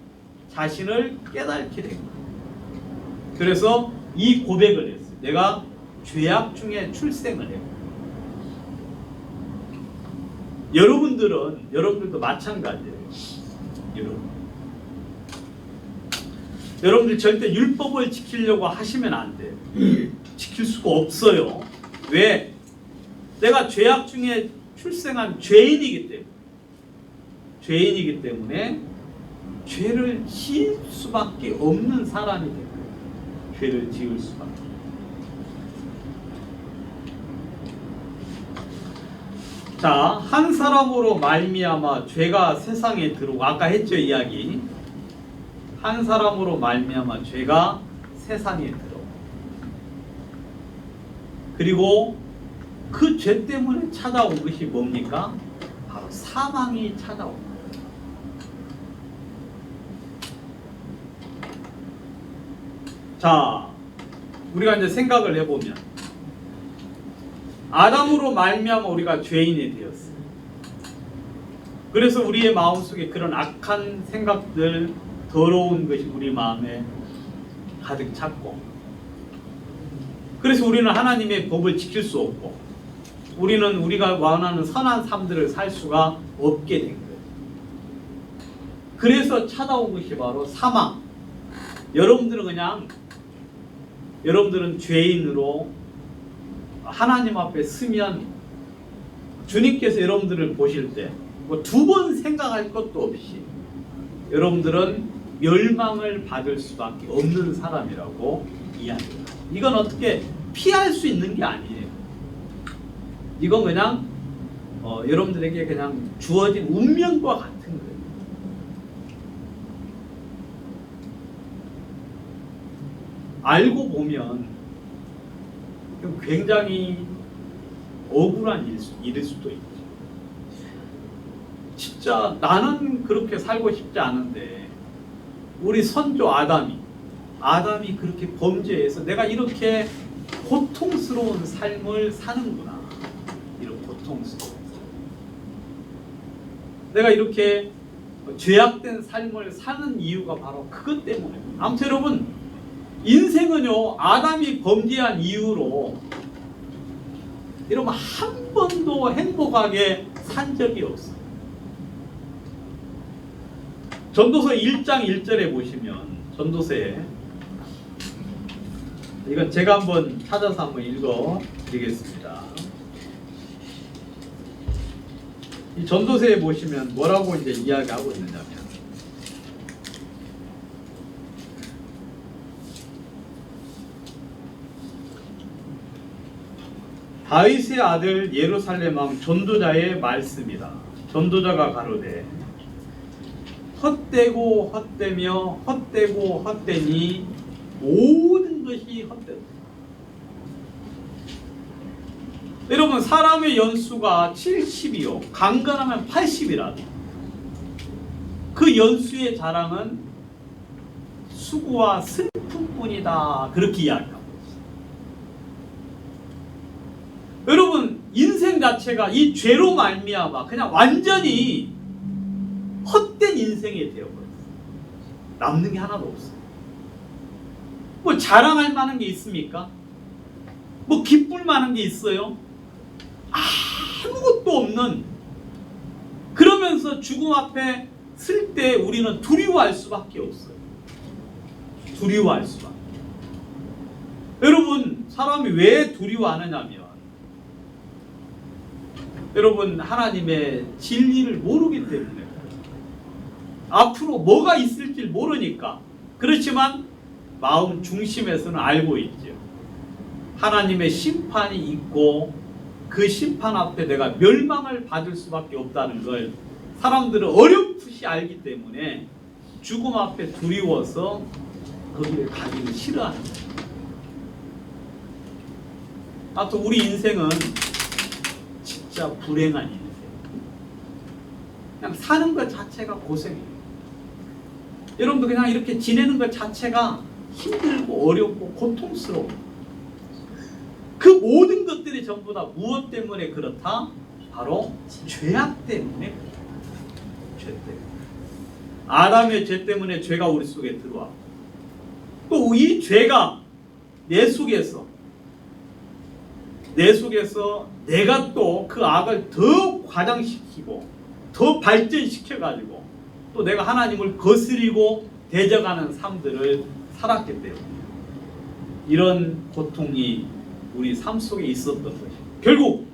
자신을 깨닫게 된 거예요. 그래서 이 고백을 했어요. 내가 죄악 중에 출생을 해요. 여러분들도 마찬가지예요. 여러분들 절대 율법을 지키려고 하시면 안 돼요. 지킬 수가 없어요. 왜? 내가 죄악 중에 출생한 죄인이기 때문에 죄를 지을 수밖에 없는 사람이 된 거예요. 죄를 지을 수밖에. 자, 한 사람으로 말미암아 죄가 세상에 들어오고, 아까 했죠 이야기. 한 사람으로 말미암아 죄가 세상에 들어오고, 그리고 그 죄 때문에 찾아온 것이 뭡니까? 바로 사망이 찾아온 거예요. 자, 우리가 이제 생각을 해보면 아담으로 말미암아 우리가 죄인이 되었어요. 그래서 우리의 마음속에 그런 악한 생각들, 더러운 것이 우리 마음에 가득 찼고, 그래서 우리는 하나님의 법을 지킬 수 없고, 우리는 우리가 원하는 선한 삶들을 살 수가 없게 된 거예요. 그래서 찾아온 것이 바로 사망. 여러분들은 죄인으로 하나님 앞에 서면 주님께서 여러분들을 보실 때 뭐 두 번 생각할 것도 없이 여러분들은 멸망을 받을 수밖에 없는 사람이라고 이야기합니다. 이건 어떻게 피할 수 있는 게 아니에요. 이건 그냥 여러분들에게 그냥 주어진 운명과 같은 거예요. 알고 보면 굉장히 억울한 일일 수도 있죠. 진짜 나는 그렇게 살고 싶지 않은데 우리 선조 아담이 그렇게 범죄해서 내가 이렇게 고통스러운 삶을 사는구나. 이런 고통스러운 삶. 내가 이렇게 죄악된 삶을 사는 이유가 바로 그것 때문에. 아무튼 여러분, 인생은요, 아담이 범죄한 이후로 여러분 한 번도 행복하게 산 적이 없어요. 전도서 1장 1절에 보시면, 전도서에, 이건 제가 한번 찾아서 한번 읽어 드리겠습니다. 이 전도서에 보시면 뭐라고 이제 이야기하고 있느냐면, 다윗의 아들 예루살렘 왕 전도자의 말씀이다. 전도자가 가로되 헛되고 헛되며 헛되고 헛되니 모든 것이 헛되다. 여러분, 사람의 연수가 70이요 강건하면 80이라도 그 연수의 자랑은 수고와 슬픔뿐이다. 그렇게 이야기합니다. 여러분, 인생 자체가 이 죄로 말미암아 그냥 완전히 헛된 인생이 되어버렸어요. 남는 게 하나도 없어요. 뭐 자랑할 만한 게 있습니까? 뭐 기쁠 만한 게 있어요? 아무것도 없는. 그러면서 죽음 앞에 쓸 때 우리는 두려워할 수밖에 없어요. 두려워할 수밖에. 여러분, 사람이 왜 두려워하느냐면, 여러분, 하나님의 진리를 모르기 때문에, 앞으로 뭐가 있을지 모르니까. 그렇지만 마음 중심에서는 알고 있죠. 하나님의 심판이 있고 그 심판 앞에 내가 멸망을 받을 수밖에 없다는 걸 사람들은 어렴풋이 알기 때문에 죽음 앞에 두려워서 거기를 가기를 싫어하는 거예요. 아무튼 우리 인생은 진짜 불행한 인생. 그냥 사는 것 자체가 고생이에요. 여러분도 그냥 이렇게 지내는 것 자체가 힘들고 어렵고 고통스러워. 그 모든 것들이 전부 다 무엇 때문에 그렇다? 바로 죄악 때문에 그렇다. 죄 때문에. 아담의 죄 때문에 죄가 우리 속에 들어왔고, 또 이 죄가 내 속에서 내가 또 그 악을 더 과장시키고 더 발전시켜가지고 또 내가 하나님을 거스리고 대적하는 삶들을 살았기 때문에 이런 고통이 우리 삶 속에 있었던 것이 결국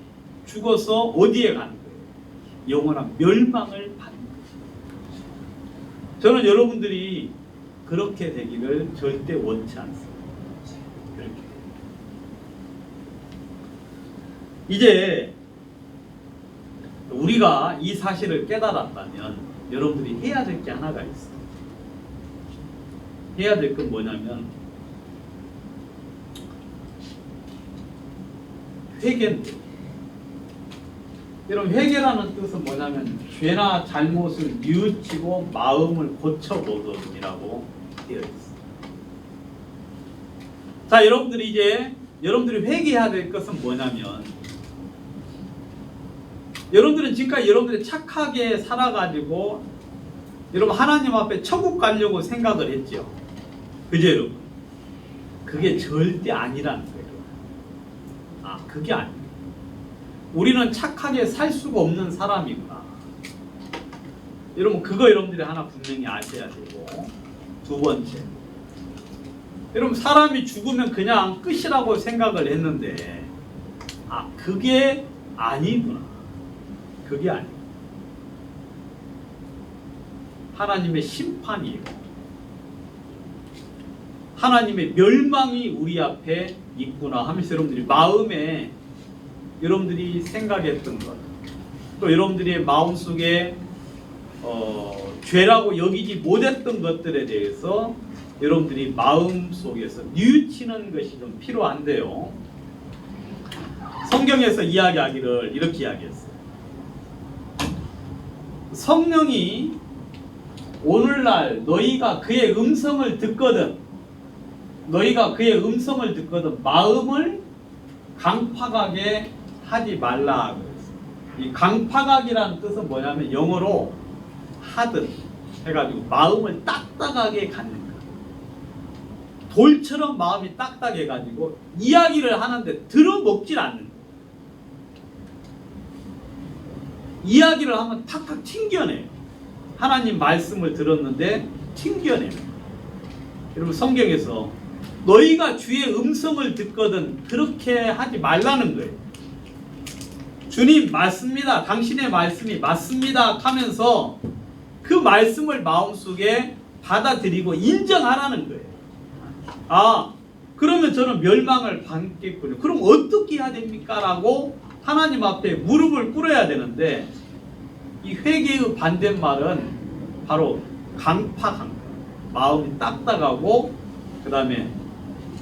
죽어서 어디에 가는 거예요? 영원한 멸망을 받는 거예요. 저는 여러분들이 그렇게 되기를 절대 원치 않습니다. 그렇게. 이제 우리가 이 사실을 깨달았다면 여러분들이 해야 될 게 하나가 있어요. 해야 될 건 뭐냐면 회개인데, 여러분 회개라는 뜻은 뭐냐면 죄나 잘못을 뉘우치고 마음을 고쳐보도록이라고 되어 있습니다. 자, 여러분들이 이제 여러분들이 회개해야 될 것은 뭐냐면, 여러분들은 지금까지 여러분들이 착하게 살아가지고 여러분 하나님 앞에 천국 가려고 생각을 했죠. 그죠 여러분? 그게 절대 아니라는 거예요. 아, 그게 아니에요. 우리는 착하게 살 수가 없는 사람이구나. 여러분 그거 여러분들이 하나 분명히 아셔야 되고, 두 번째, 여러분 사람이 죽으면 그냥 끝이라고 생각을 했는데, 아, 그게 아니구나. 그게 아니에요. 하나님의 심판이에요. 하나님의 멸망이 우리 앞에 있구나 하면서 여러분들이 마음에 여러분들이 생각했던 것, 또 여러분들의 마음속에 죄라고 여기지 못했던 것들에 대해서 여러분들이 마음속에서 뉘우치는 것이 좀 필요한데요. 성경에서 이야기하기를 이렇게 이야기했어요. 성령이 오늘날 너희가 그의 음성을 듣거든 마음을 강팍하게 하지 말라 그랬어요. 이 강팍하기라는 뜻은 뭐냐면 영어로 harden 해가지고 마음을 딱딱하게 갖는 거. 돌처럼 마음이 딱딱해가지고 이야기를 하는데 들어먹질 않는 거. 이야기를 하면 탁탁 튕겨내요. 하나님 말씀을 들었는데 튕겨내요. 여러분 성경에서 너희가 주의 음성을 듣거든 그렇게 하지 말라는 거예요. 주님 맞습니다. 당신의 말씀이 맞습니다 하면서 그 말씀을 마음속에 받아들이고 인정하라는 거예요. 아, 그러면 저는 멸망을 받겠군요. 그럼 어떻게 해야 됩니까? 라고 하나님 앞에 무릎을 꿇어야 되는데, 이 회개의 반대말은 바로 강팍한 거예요. 마음이 딱딱하고 그 다음에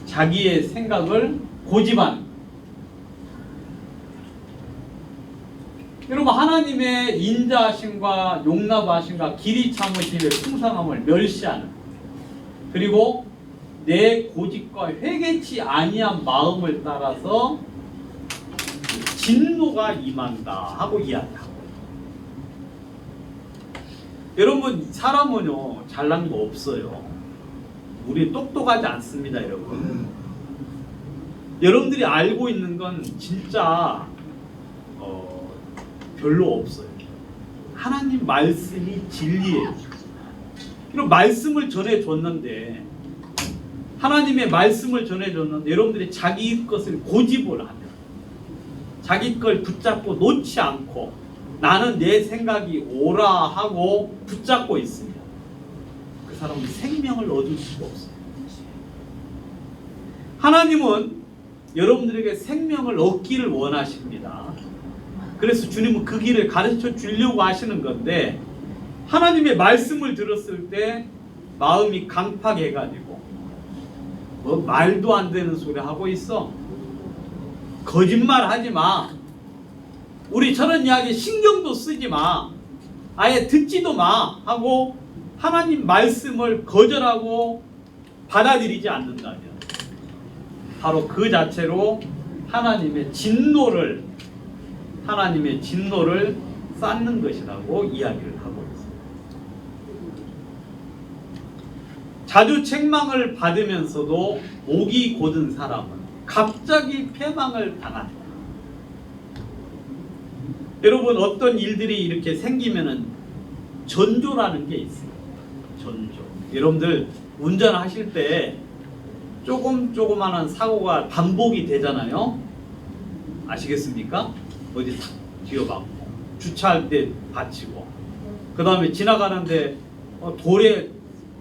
자기의 생각을 고집하는 거예요. 여러분 하나님의 인자하심과 용납하심과 길이 참으심의 풍성함을 멸시하는, 그리고 내 고집과 회개치 아니한 마음을 따라서 진노가 임한다 하고 이야기하고. 여러분 사람은요 잘난 거 없어요. 우리 똑똑하지 않습니다 여러분. 여러분들이 알고 있는 건 진짜 별로 없어요. 하나님 말씀이 진리예요. 이런 말씀을 전해줬는데, 하나님의 말씀을 전해줬는데 여러분들이 자기 것을 고집을 하면, 자기 걸 붙잡고 놓지 않고 나는 내 생각이 옳아 하고 붙잡고 있으면 그 사람은 생명을 얻을 수가 없어요. 하나님은 여러분들에게 생명을 얻기를 원하십니다. 그래서 주님은 그 길을 가르쳐 주려고 하시는 건데, 하나님의 말씀을 들었을 때 마음이 강팍해가지고 뭐 말도 안 되는 소리 하고 있어, 거짓말 하지 마, 우리 저런 이야기 신경도 쓰지 마, 아예 듣지도 마 하고 하나님 말씀을 거절하고 받아들이지 않는다면 바로 그 자체로 하나님의 진노를 쌓는 것이라고 이야기를 하고 있습니다. 자주 책망을 받으면서도 목이 곧은 사람은 갑자기 패망을 당한다. 여러분 어떤 일들이 이렇게 생기면은 전조라는 게 있어요. 전조. 여러분들 운전하실 때 조그마한 사고가 반복이 되잖아요. 아시겠습니까? 어디 탁 뒤어박고 주차할 때 받치고 그 다음에 지나가는데 돌에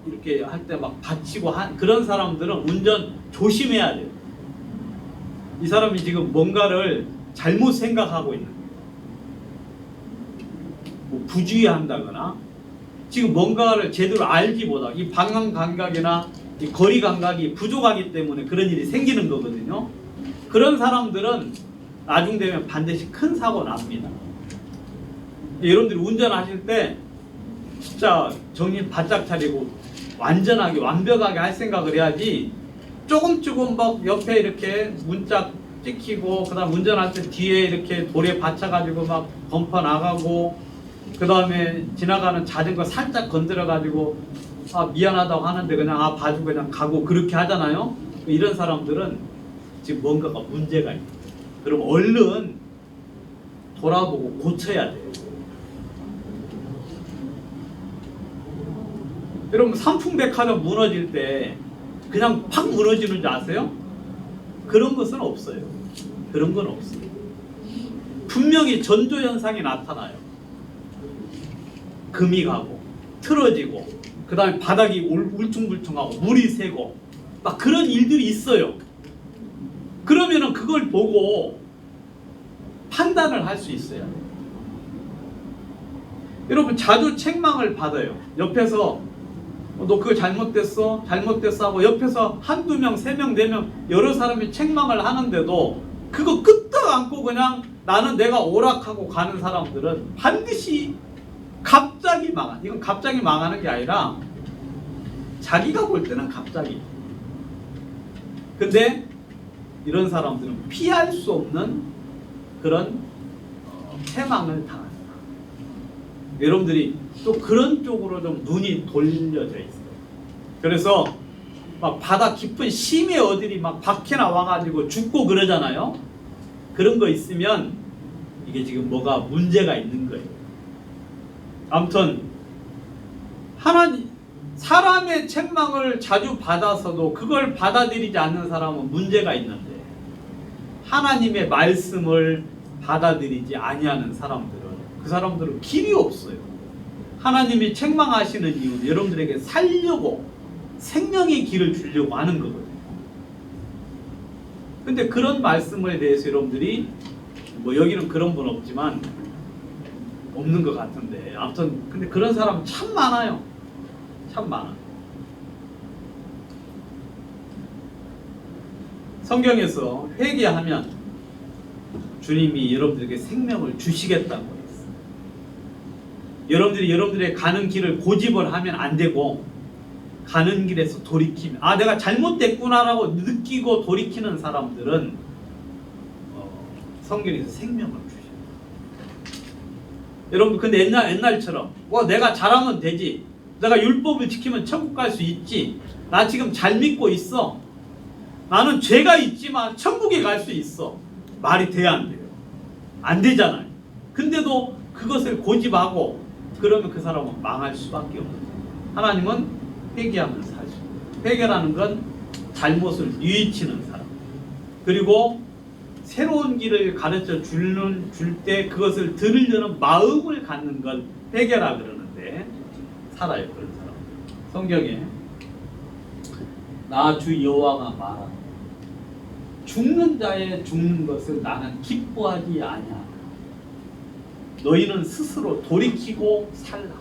이렇게 할 때 막 받치고 그런 사람들은 운전 조심해야 돼요. 이 사람이 지금 뭔가를 잘못 생각하고 있는 거예요. 뭐 부주의한다거나 지금 뭔가를 제대로 알지 못하고 이 방향 감각이나 이 거리 감각이 부족하기 때문에 그런 일이 생기는 거거든요. 그런 사람들은 나중 되면 반드시 큰 사고 납니다. 여러분들이 운전하실 때 진짜 정신 바짝 차리고 완전하게 완벽하게 할 생각을 해야지 조금 막 옆에 이렇게 문짝 찍히고 그다음 운전할 때 뒤에 이렇게 돌에 받쳐가지고 막 범퍼 나가고 그 다음에 지나가는 자전거 살짝 건드려가지고 미안하다고 하는데 그냥 봐주고 그냥 가고 그렇게 하잖아요. 이런 사람들은 지금 뭔가가 문제가 있다. 그럼 얼른 돌아보고 고쳐야 돼요. 여러분 삼풍백화점 무너질 때 그냥 팍 무너지는 줄 아세요? 그런 것은 없어요. 그런 건 없어요. 분명히 전조현상이 나타나요. 금이 가고 틀어지고 그 다음에 바닥이 울퉁불퉁하고 물이 새고 막 그런 일들이 있어요. 그러면은 그걸 보고 판단을 할 수 있어요. 여러분 자주 책망을 받아요. 옆에서 너 그거 잘못됐어 하고 옆에서 한두 명, 세 명, 네 명 여러 사람이 책망을 하는데도 그거 끄떡 안고 그냥 나는 내가 오락하고 가는 사람들은 반드시 갑자기 망한, 이건 갑자기 망하는 게 아니라 자기가 볼 때는 갑자기. 근데 이런 사람들은 피할 수 없는 그런 패망을 당한다. 여러분들이 또 그런 쪽으로 좀 눈이 돌려져 있어요. 그래서 막 바다 깊은 심해 어들이 막 밖에 나와가지고 죽고 그러잖아요. 그런 거 있으면 이게 지금 뭐가 문제가 있는 거예요. 아무튼 하나님 사람의 책망을 자주 받아서도 그걸 받아들이지 않는 사람은 문제가 있는데 하나님의 말씀을 받아들이지 아니하는 사람들은 그 사람들은 길이 없어요. 하나님이 책망하시는 이유는 여러분들에게 살려고 생명의 길을 주려고 하는 거거든요. 근데 그런 말씀에 대해서 여러분들이 뭐 여기는 그런 분 없지만 없는 것 같은데 아무튼 근데 그런 사람 참 많아요. 참 많아. 성경에서 회개하면 주님이 여러분들에게 생명을 주시겠다고 했어요. 여러분들이 여러분들의 가는 길을 고집을 하면 안 되고 가는 길에서 돌이키면 내가 잘못됐구나라고 느끼고 돌이키는 사람들은 성경에서 생명을 주셔요. 여러분 근데 옛날처럼 내가 잘하면 되지, 내가 율법을 지키면 천국 갈 수 있지, 나 지금 잘 믿고 있어, 나는 죄가 있지만 천국에 갈 수 있어, 말이 돼야 안 돼요. 안 되잖아요. 근데도 그것을 고집하고 그러면 그 사람은 망할 수밖에 없어요. 하나님은 회개하면서 하시고, 회개라는 건 잘못을 뉘우치는 사람, 그리고 새로운 길을 가르쳐 줄 때 그것을 들으려는 마음을 갖는 걸 회개라 그러는데 살아요. 그런 사람. 성경에 나 주 여호와가 말하노라 죽는 자의 죽는 것을 나는 기뻐하지 아니하노라. 너희는 스스로 돌이키고 살라.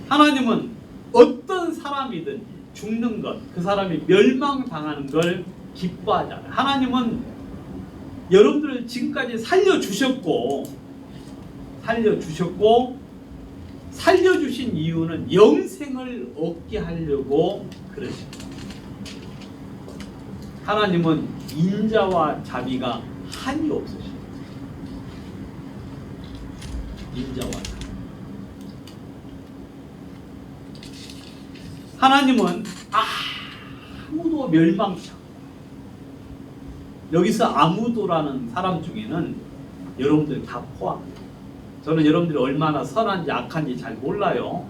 하나님은 어떤 사람이든지 죽는 것, 그 사람이 멸망당하는 걸 기뻐하지 않아요. 하나님은 여러분들을 지금까지 살려주셨고 살려주신 이유는 영생을 얻게 하려고 그러십니다. 하나님은 인자와 자비가 한이 없으십니다. 인자와 자비. 하나님은 아무도 멸망치 않고, 여기서 아무도라는 사람 중에는 여러분들 다 포함해요. 저는 여러분들이 얼마나 선한지 악한지 잘 몰라요.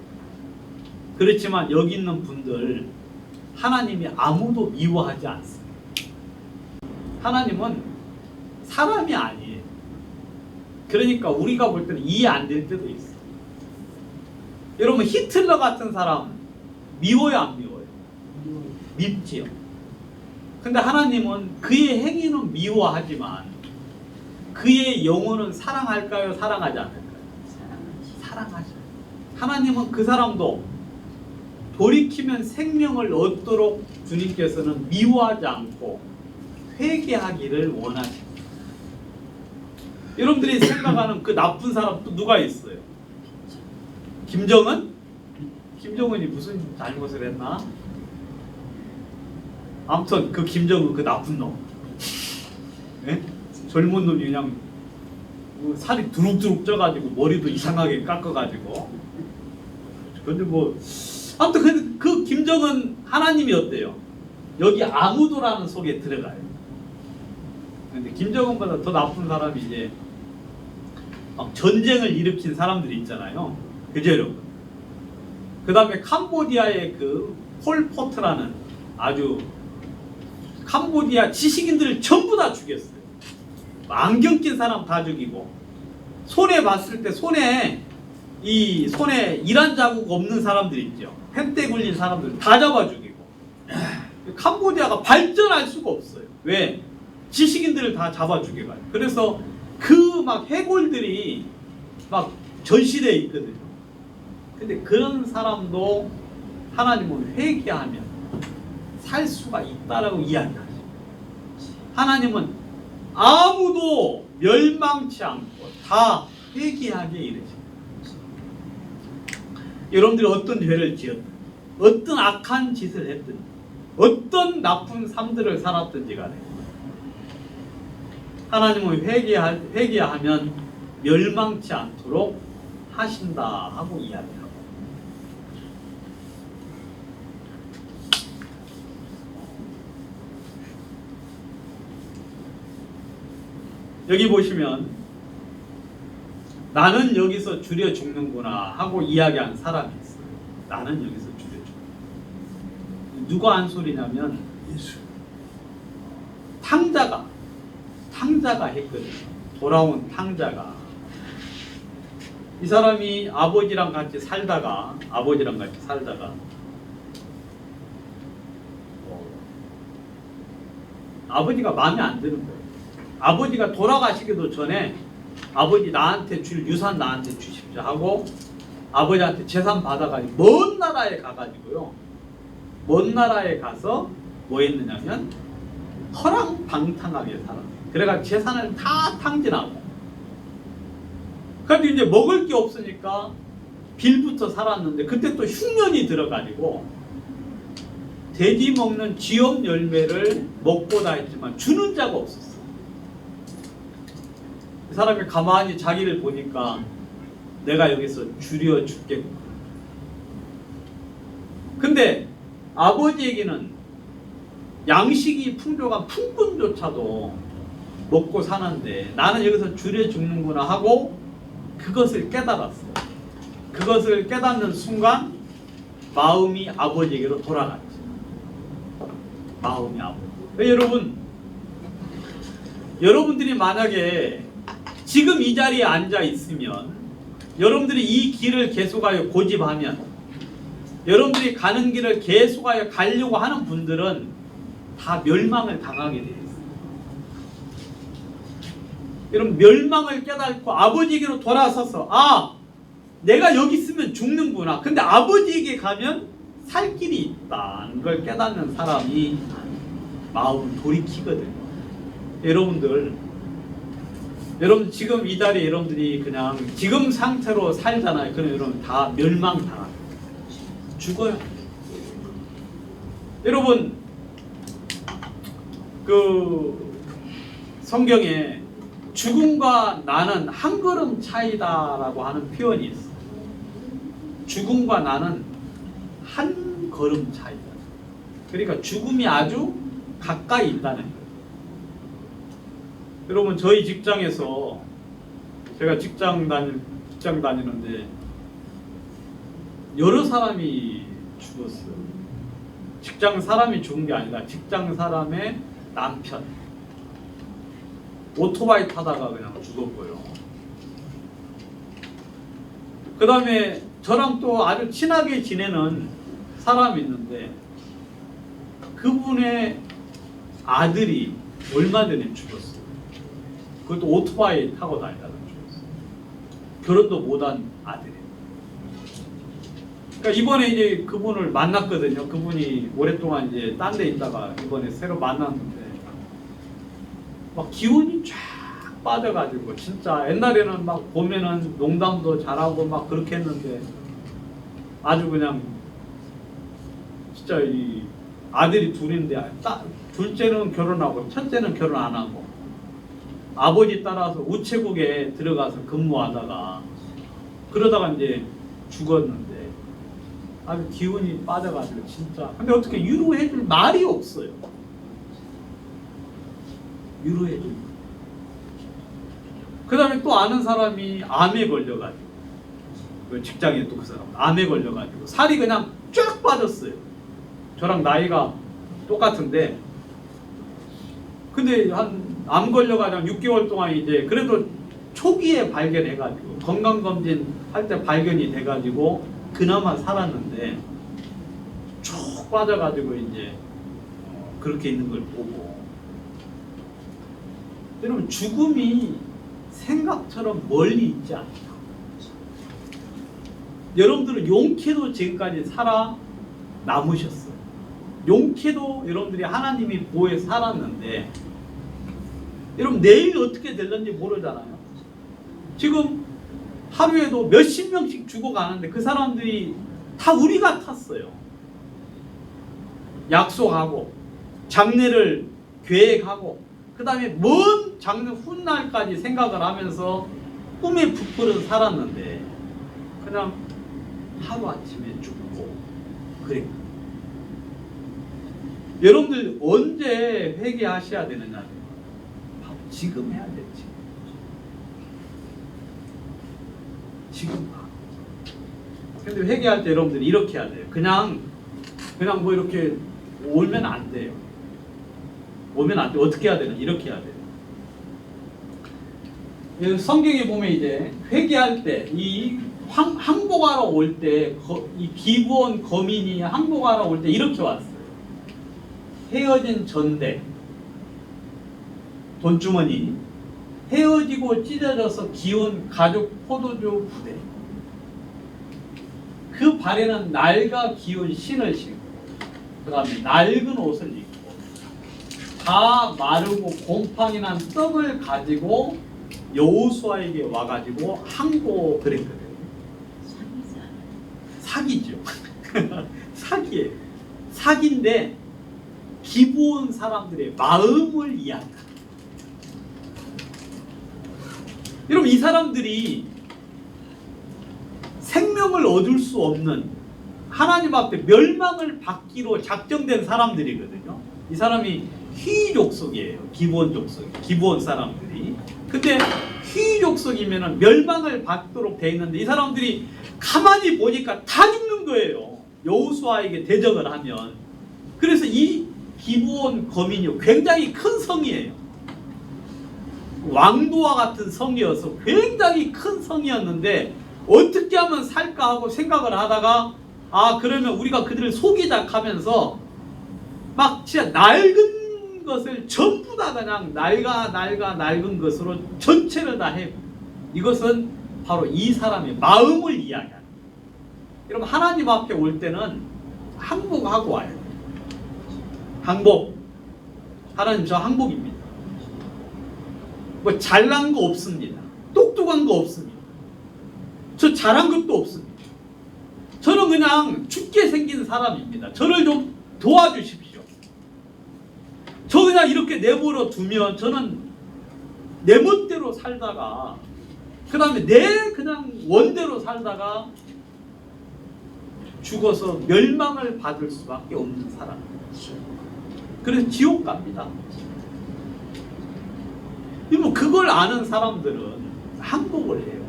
그렇지만 여기 있는 분들 하나님이 아무도 미워하지 않습니다. 하나님은 사람이 아니에요. 그러니까 우리가 볼 때는 이해 안 될 때도 있어요. 여러분 히틀러 같은 사람 미워요 안 미워요? 밉지요. 근데 하나님은 그의 행위는 미워하지만 그의 영혼은 사랑할까요? 사랑하지 않을까요? 사랑하죠. 하나님은 그 사람도 돌이키면 생명을 얻도록 주님께서는 미워하지 않고 회개하기를 원하십니다. 여러분들이 생각하는 그 나쁜 사람 또 누가 있어요? 김정은? 김정은이 무슨 잘못을 했나? 아무튼 그 김정은 그 나쁜 놈. 네? 젊은 놈이 그냥 살이 두룩두룩 쪄가지고 머리도 이상하게 깎아가지고. 근데 뭐 아무튼 그 김정은 하나님이 어때요? 여기 아무도라는 속에 들어가요. 근데 김정은보다 더 나쁜 사람이 이제 막 전쟁을 일으킨 사람들이 있잖아요. 그죠 여러분? 그 다음에 캄보디아의 그 폴포트라는 아주 캄보디아 지식인들을 전부 다 죽였어요. 안경 낀 사람 다 죽이고 손에 봤을 때 손에 이란 자국 없는 사람들 있죠. 펜대 굴린 사람들 다 잡아 죽이고 캄보디아가 발전할 수가 없어요. 왜? 지식인들을 다 잡아 죽여가요. 그래서 그 막 해골들이 막 전시되어 있거든요. 근데 그런 사람도 하나님은 회개하면 살 수가 있다라고 이야기하죠. 하나님은 아무도 멸망치 않고 다 회개하게 이르십니다. 여러분들이 어떤 죄를 지었든 어떤 악한 짓을 했든 어떤 나쁜 삶들을 살았든지 간에 하나님은 회개하면 멸망치 않도록 하신다 하고 이야기하고 여기 보시면 나는 여기서 줄여 죽는구나 하고 이야기한 사람이 있어요. 나는 여기서 줄여 죽는구나. 누가 한 소리냐면 예수. 탕자가 했거든요. 돌아온 탕자가. 이 사람이 아버지랑 같이 살다가 아버지가 마음에 안 드는 거예요. 아버지가 돌아가시기도 전에 아버지 나한테 줄 유산 나한테 주십시오 하고 아버지한테 재산 받아가지고 먼 나라에 가가지고요. 먼 나라에 가서 뭐 했느냐면 허랑방탕하게 살았어요. 그래가 재산을 다 탕진하고 그래도 이제 먹을 게 없으니까 빌부터 살았는데 그때 또 흉년이 들어가지고 돼지 먹는 쥐염 열매를 먹고다 했지만 주는 자가 없었어. 그 사람이 가만히 자기를 보니까 내가 여기서 줄여 죽겠구나. 근데 아버지에게는 양식이 풍족한 품꾼조차도 먹고 사는데 나는 여기서 줄여 죽는구나 하고 그것을 깨달았어요. 그것을 깨닫는 순간 마음이 아버지에게로 돌아갔죠. 마음이 아버지. 여러분들이 만약에 지금 이 자리에 앉아 있으면 여러분들이 이 길을 계속하여 고집하면 여러분들이 가는 길을 계속하여 가려고 하는 분들은 다 멸망을 당하게 되어 있어요. 여러분 멸망을 깨닫고 아버지에게로 돌아서서 내가 여기 있으면 죽는구나. 근데 아버지에게 가면 살 길이 있다는 걸 깨닫는 사람이 마음을 돌이키거든요. 여러분 지금 이 자리에 여러분들이 그냥 지금 상태로 살잖아요. 그럼 여러분 다 멸망당합니다. 죽어요. 여러분 그 성경에 죽음과 나는 한 걸음 차이다라고 하는 표현이 있어요. 죽음과 나는 한 걸음 차이다. 그러니까 죽음이 아주 가까이 있다는 거예요. 여러분 저희 직장에서 제가 직장 다니는데 여러 사람이 죽었어요. 직장 사람이 죽은 게 아니라 직장 사람의 남편 오토바이 타다가 그냥 죽었고요. 그 다음에 저랑 또 아주 친하게 지내는 사람이 있는데 그분의 아들이 얼마 전에 죽었어요. 그것도 오토바이 타고 다니다가 죽었어요. 결혼도 못한 아들이에요. 그러니까 이번에 이제 그분을 만났거든요. 그분이 오랫동안 이제 딴 데 있다가 이번에 새로 만났는데 막 기운이 쫙 빠져가지고 진짜 옛날에는 막 보면은 농담도 잘하고 막 그렇게 했는데 아주 그냥 진짜 이 아들이 둘인데 둘째는 결혼하고 첫째는 결혼 안 하고 아버지 따라서 우체국에 들어가서 근무하다가 그러다가 이제 죽었는데 아주 기운이 빠져가지고 진짜 근데 어떻게 위로해줄 말이 없어요. 위로해줄 그 다음에 또 아는 사람이 암에 걸려가지고 그 직장에 또 그 사람 암에 걸려가지고 살이 그냥 쫙 빠졌어요. 저랑 나이가 똑같은데 근데 한 암 걸려가지고 6개월 동안 이제 그래도 초기에 발견해가지고 건강검진 할 때 발견이 돼가지고 그나마 살았는데 쭉 빠져가지고 이제 그렇게 있는 걸 보고 여러분 죽음이 생각처럼 멀리 있지 않다. 여러분들은 용케도 지금까지 살아 남으셨어요. 용케도 여러분들이 하나님이 보호해 살았는데 여러분 내일 어떻게 될는지 모르잖아요. 지금 하루에도 몇십 명씩 죽어가는데 그 사람들이 다 우리 같았어요. 약속하고 장례를 계획하고 그 다음에 먼 장례 훗날까지 생각을 하면서 꿈에 부풀어 살았는데 그냥 하루아침에 죽고 그래. 여러분들 언제 회개하셔야 되느냐? 바로 지금 해야 되지. 지금. 근데 회개할 때 여러분들이 이렇게 해야 돼요. 그냥 뭐 이렇게 오면 안 돼요. 오면 안 돼. 어떻게 해야 되나? 이렇게 해야 돼요. 성경에 보면 이제 회개할 때 이 항복하러 올 때 이 기부원 거민이 항복하러 올 때 이렇게 왔어요. 헤어진 전대, 돈주머니, 헤어지고 찢어져서 기운 가죽 포도주 부대. 그 발에는 낡아 기운 신을 신고, 그 다음에 낡은 옷을 입고, 다 마르고 곰팡이 난 떡을 가지고 여호수아에게 와가지고 항복 그랬거든요. 사기죠. 사기예요. 사기인데 기부온 사람들의 마음을 이해한다. 여러분 이 사람들이 생명을 얻을 수 없는 하나님 앞에 멸망을 받기로 작정된 사람들이거든요. 이 사람이 휘 족속이에요. 기부온 족속, 기부온 사람들이. 근데 휘 족속이면은 멸망을 받도록 돼 있는데 이 사람들이 가만히 보니까 다 죽는 거예요. 여호수아에게 대적을 하면. 그래서 이 기부온 거민이 굉장히 큰 성이에요. 왕도와 같은 성이어서 굉장히 큰 성이었는데 어떻게 하면 살까 하고 생각을 하다가 그러면 우리가 그들을 속이자 하면서 막 진짜 낡은 것을 전부 다 그냥 낡은 것으로 전체를 다 해. 이것은 바로 이 사람의 마음을 이야기합니다. 여러분 하나님 앞에 올 때는 항복하고 와요. 항복. 하나님 저 항복입니다. 뭐 잘난 거 없습니다. 똑똑한 거 없습니다. 저 잘한 것도 없습니다. 저는 그냥 죽게 생긴 사람입니다. 저를 좀 도와주십시오. 저 그냥 이렇게 내버려 두면 저는 내 멋대로 살다가 그 다음에 내 그냥 원대로 살다가 죽어서 멸망을 받을 수밖에 없는 사람입니다. 그래서 지옥 갑니다. 뭐 그걸 아는 사람들은 항복을 해요.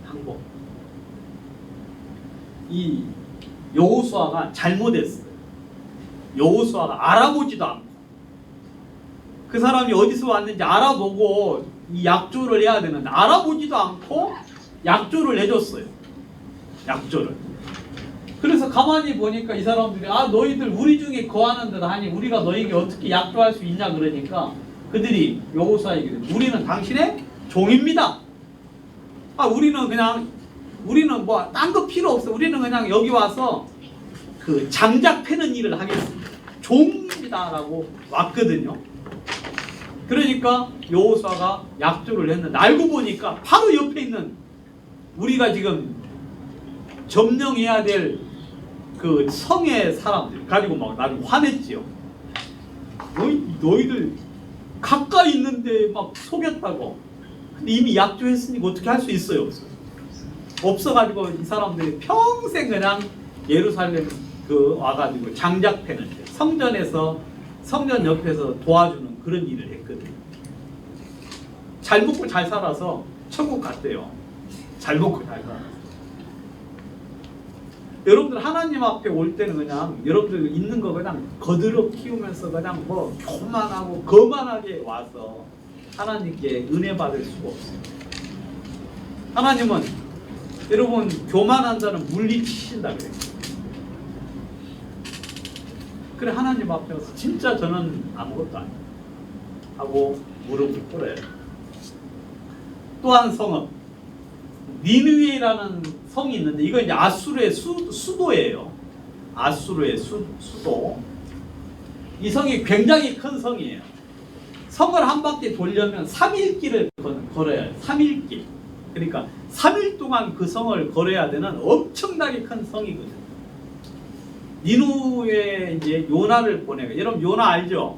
항복. 이 여호수아가 잘못했어요. 여호수아가 알아보지도 않고 그 사람이 어디서 왔는지 알아보고 이 약조를 해야 되는데 알아보지도 않고 약조를 해줬어요. 약조를. 그래서 가만히 보니까 이 사람들이 너희들 우리 중에 거하는 듯 하니 우리가 너희에게 어떻게 약조할 수 있냐 그러니까 그들이 여호수아에게 우리는 당신의 종입니다. 우리는 뭐 딴 거 필요 없어. 우리는 그냥 여기 와서 그 장작 패는 일을 하겠습니다. 종입니다라고 왔거든요. 그러니까 여호수아가 약조를 했는데 알고 보니까 바로 옆에 있는 우리가 지금 점령해야 될 그 성의 사람들 가지고 막 나를 화냈지요. 너희들 가까이 있는데 막 속였다고. 근데 이미 약조했으니까 어떻게 할 수 있어요? 없어가지고 이 사람들이 평생 그냥 예루살렘 와가지고 장작 패는 성전 옆에서 도와주는 그런 일을 했거든요. 잘 먹고 잘 살아서 천국 갔대요. 잘 먹고 잘 살아서. 여러분들 하나님 앞에 올 때는 그냥 여러분들 있는 거 그냥 거들어 키우면서 그냥 뭐 교만하고 거만하게 와서 하나님께 은혜 받을 수가 없어요. 하나님은 여러분 교만한 자는 물리치신다 그래요. 그래 하나님 앞에 와서 진짜 저는 아무것도 아니에요 하고 무릎을 꿇어요. 또한 성은 니느웨라는 성이 있는데 이건 이제 아수르의 수도예요. 아수르의 수도. 이 성이 굉장히 큰 성이에요. 성을 한 바퀴 돌려면 3일길을 걸어야 해요. 3일길. 그러니까 3일 동안 그 성을 걸어야 되는 엄청나게 큰 성이거든요. 니누에 이제 요나를 보내고 여러분 요나 알죠?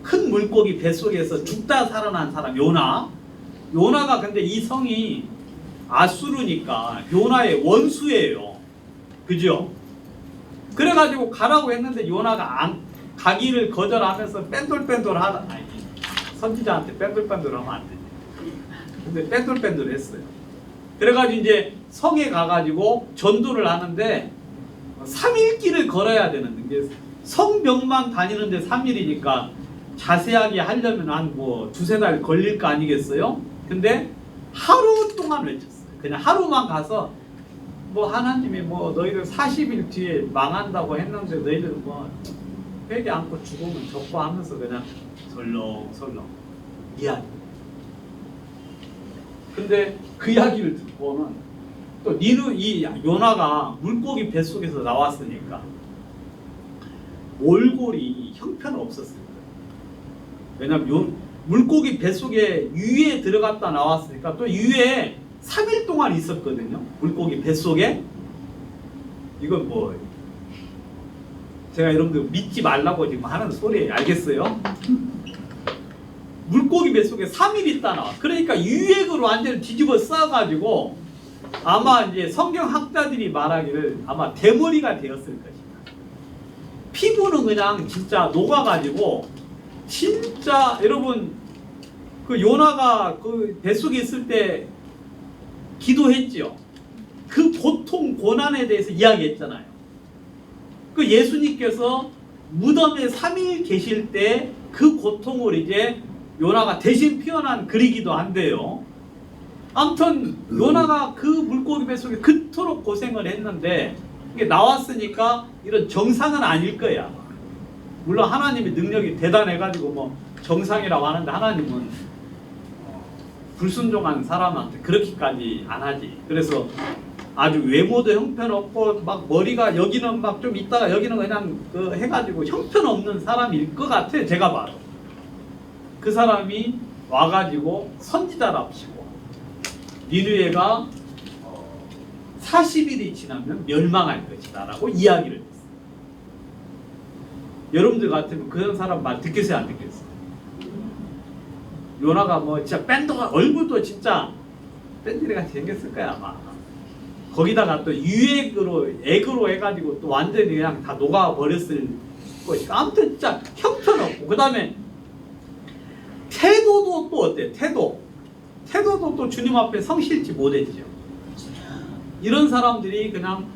큰 물고기 뱃속에서 죽다 살아난 사람 요나가 근데 이 성이 아수르니까 요나의 원수예요. 그죠? 그래가지고 가라고 했는데 요나가 가기를 거절하면서 뺀돌뺀돌하다. 선지자한테 뺀돌뺀돌하면 안 되지. 근데 뺀돌뺀돌 했어요. 그래가지고 이제 성에 가가지고 전도를 하는데 3일 길을 걸어야 되는 게 성벽만 다니는데 3일이니까 자세하게 하려면 한 뭐 두세 달 걸릴 거 아니겠어요? 근데 하루 동안 외쳤어요. 그냥 하루만 가서 뭐 하나님이 뭐 너희들 40일 뒤에 망한다고 했는데 너희들 뭐 회개 안고 죽으면 적고 하면서 그냥 설렁설렁 이야기. 근데 그 이야기를 듣고는 또 이 요나가 물고기 뱃속에서 나왔으니까 몰골이 형편 없었을 거예요. 왜냐면 물고기 뱃속에 유에 들어갔다 나왔으니까 또 유에 3일 동안 있었거든요. 물고기 뱃속에. 이건 뭐 제가 여러분들 믿지 말라고 지금 하는 소리예요. 알겠어요? 물고기 뱃속에 3일 있다 나와. 그러니까 유액으로 완전히 뒤집어 싸가지고 아마 이제 성경학자들이 말하기를 아마 대머리가 되었을 것이다. 피부는 그냥 진짜 녹아가지고 진짜 여러분 그 요나가 그 뱃속에 있을 때 기도했지요. 그 고통 고난에 대해서 이야기했잖아요. 그 예수님께서 무덤에 3일 계실 때 그 고통을 이제 요나가 대신 표현한 글이기도 한데요. 아무튼 요나가 그 물고기 뱃속에 그토록 고생을 했는데 이게 나왔으니까 이런 정상은 아닐 거야. 물론 하나님의 능력이 대단해가지고 뭐 정상이라고 하는데 하나님은 불순종한 사람한테 그렇게까지 안 하지. 그래서 아주 외모도 형편없고 막 머리가 여기는 막 좀 있다가 여기는 그냥 해가지고 형편없는 사람일 것 같아. 제가 봐도. 그 사람이 와가지고 선지자랍시고 니느웨가 40일이 지나면 멸망할 것이다 라고 이야기를 했어요. 여러분들 같으면 그런 사람 말 듣겠어요 안 듣겠어요? 요나가 뭐 진짜 밴드가 얼굴도 진짜 밴드리같이 생겼을 거야 아마. 거기다가 또 유액으로 액으로 해가지고 또 완전히 그냥 다 녹아버렸을 것이고 아무튼 진짜 형편없고 그 다음에 태도도 또 어때? 태도도 또 주님 앞에 성실치 못했죠. 이런 사람들이 그냥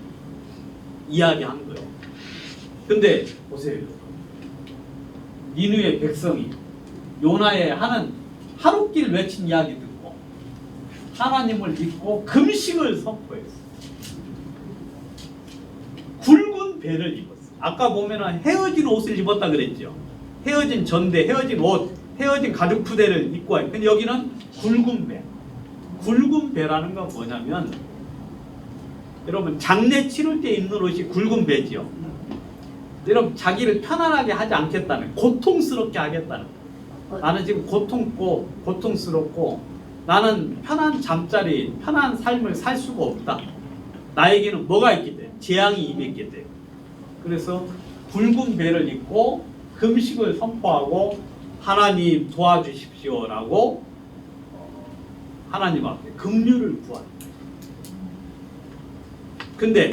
이야기한 거예요. 근데 보세요. 니누의 백성이 요나의 하는 하룻길 외친 이야기 듣고 하나님을 믿고 금식을 선포했어. 굵은 배를 입었어. 아까 보면은 헤어진 옷을 입었다 그랬죠. 헤어진 전대, 헤어진 옷, 헤어진 가죽 부대를 입고 와요. 근데 여기는 굵은 배. 굵은 배라는 건 뭐냐면 여러분 장례 치를 때 입는 옷이 굵은 배지요. 여러분 자기를 편안하게 하지 않겠다는, 고통스럽게 하겠다는. 나는 지금 고통스럽고 나는 편한 잠자리, 편한 삶을 살 수가 없다. 나에게는 뭐가 있기 때문에, 재앙이 임했기 때문에. 그래서 굵은 배를 입고 금식을 선포하고 하나님 도와주십시오라고 하나님 앞에 긍휼을 구합니다. 근데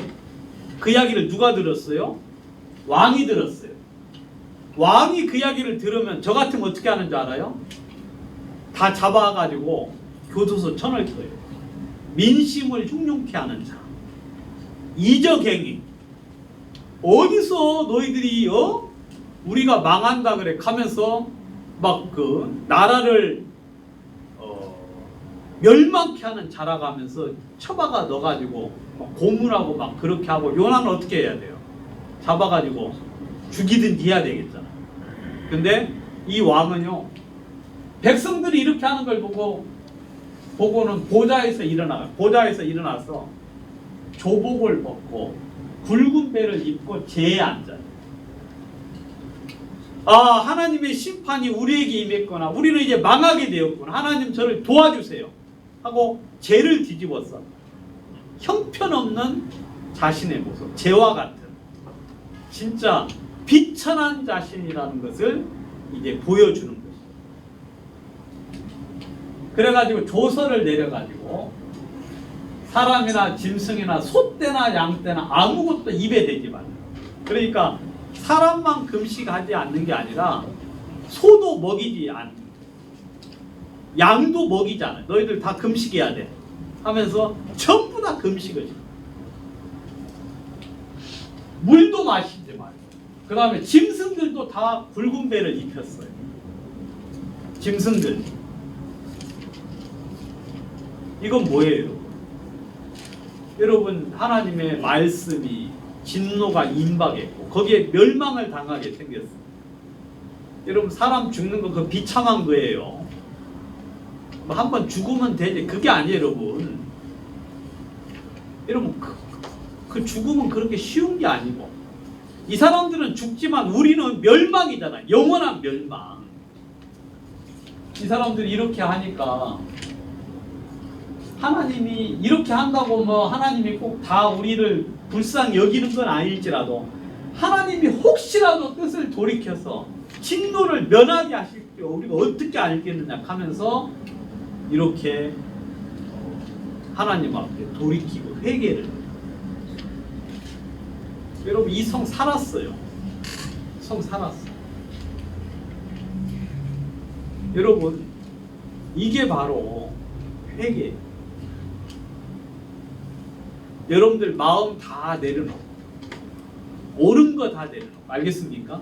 그 이야기를 누가 들었어요? 왕이 들었어요. 왕이 그 이야기를 들으면 저 같으면 어떻게 하는 줄 알아요? 다 잡아가지고 교도소 천을 쳐요. 민심을 흉흉케 하는 자. 이적행위. 어디서 너희들이 우리가 망한다 그래 가면서 막 그 나라를 멸망케 하는 자라가면서 처박아 넣어가지고 막 고문하고 막 그렇게 하고. 요나는 어떻게 해야 돼요? 잡아가지고 죽이든지 해야 되겠잖아. 근데 이 왕은요, 백성들이 이렇게 하는 걸 보고는 보좌에서 일어나서 조복을 벗고 굵은 배를 입고 제에 앉아요. 아, 하나님의 심판이 우리에게 임했구나. 우리는 이제 망하게 되었구나. 하나님 저를 도와주세요 하고 제를 뒤집었어. 형편없는 자신의 모습, 제와 같은 진짜 비천한 자신이라는 것을 이제 보여주는 것이죠. 그래가지고 조서를 내려가지고 사람이나 짐승이나 소떼나 양떼나 아무것도 입에 대지 말라. 그러니까 사람만 금식하지 않는 게 아니라 소도 먹이지 않는, 양도 먹이지 않아요. 너희들 다 금식해야 돼 하면서 전부 다 금식을 시켜. 물도 마시지 말고. 그 다음에 짐승들도 다 굵은 배를 입혔어요. 짐승들. 이건 뭐예요? 여러분, 하나님의 말씀이 진노가 임박했고 거기에 멸망을 당하게 생겼어요. 여러분, 사람 죽는 거 그거 비참한 거예요. 뭐 한번 죽으면 되지. 그게 아니에요, 여러분. 여러분, 그 죽음은 그렇게 쉬운 게 아니고, 이 사람들은 죽지만 우리는 멸망이잖아요. 영원한 멸망. 이 사람들이 이렇게 하니까 하나님이 이렇게 한다고 뭐 하나님이 꼭 다 우리를 불쌍히 여기는 건 아닐지라도 하나님이 혹시라도 뜻을 돌이켜서 진노를 면하게 하실 때 우리가 어떻게 알겠느냐 하면서 이렇게 하나님 앞에 돌이키고 회개를. 여러분, 이 성 살았어요. 성 살았어. 여러분, 이게 바로 회개. 여러분들 마음 다 내려놓고, 옳은 거 다 내려놓고, 알겠습니까?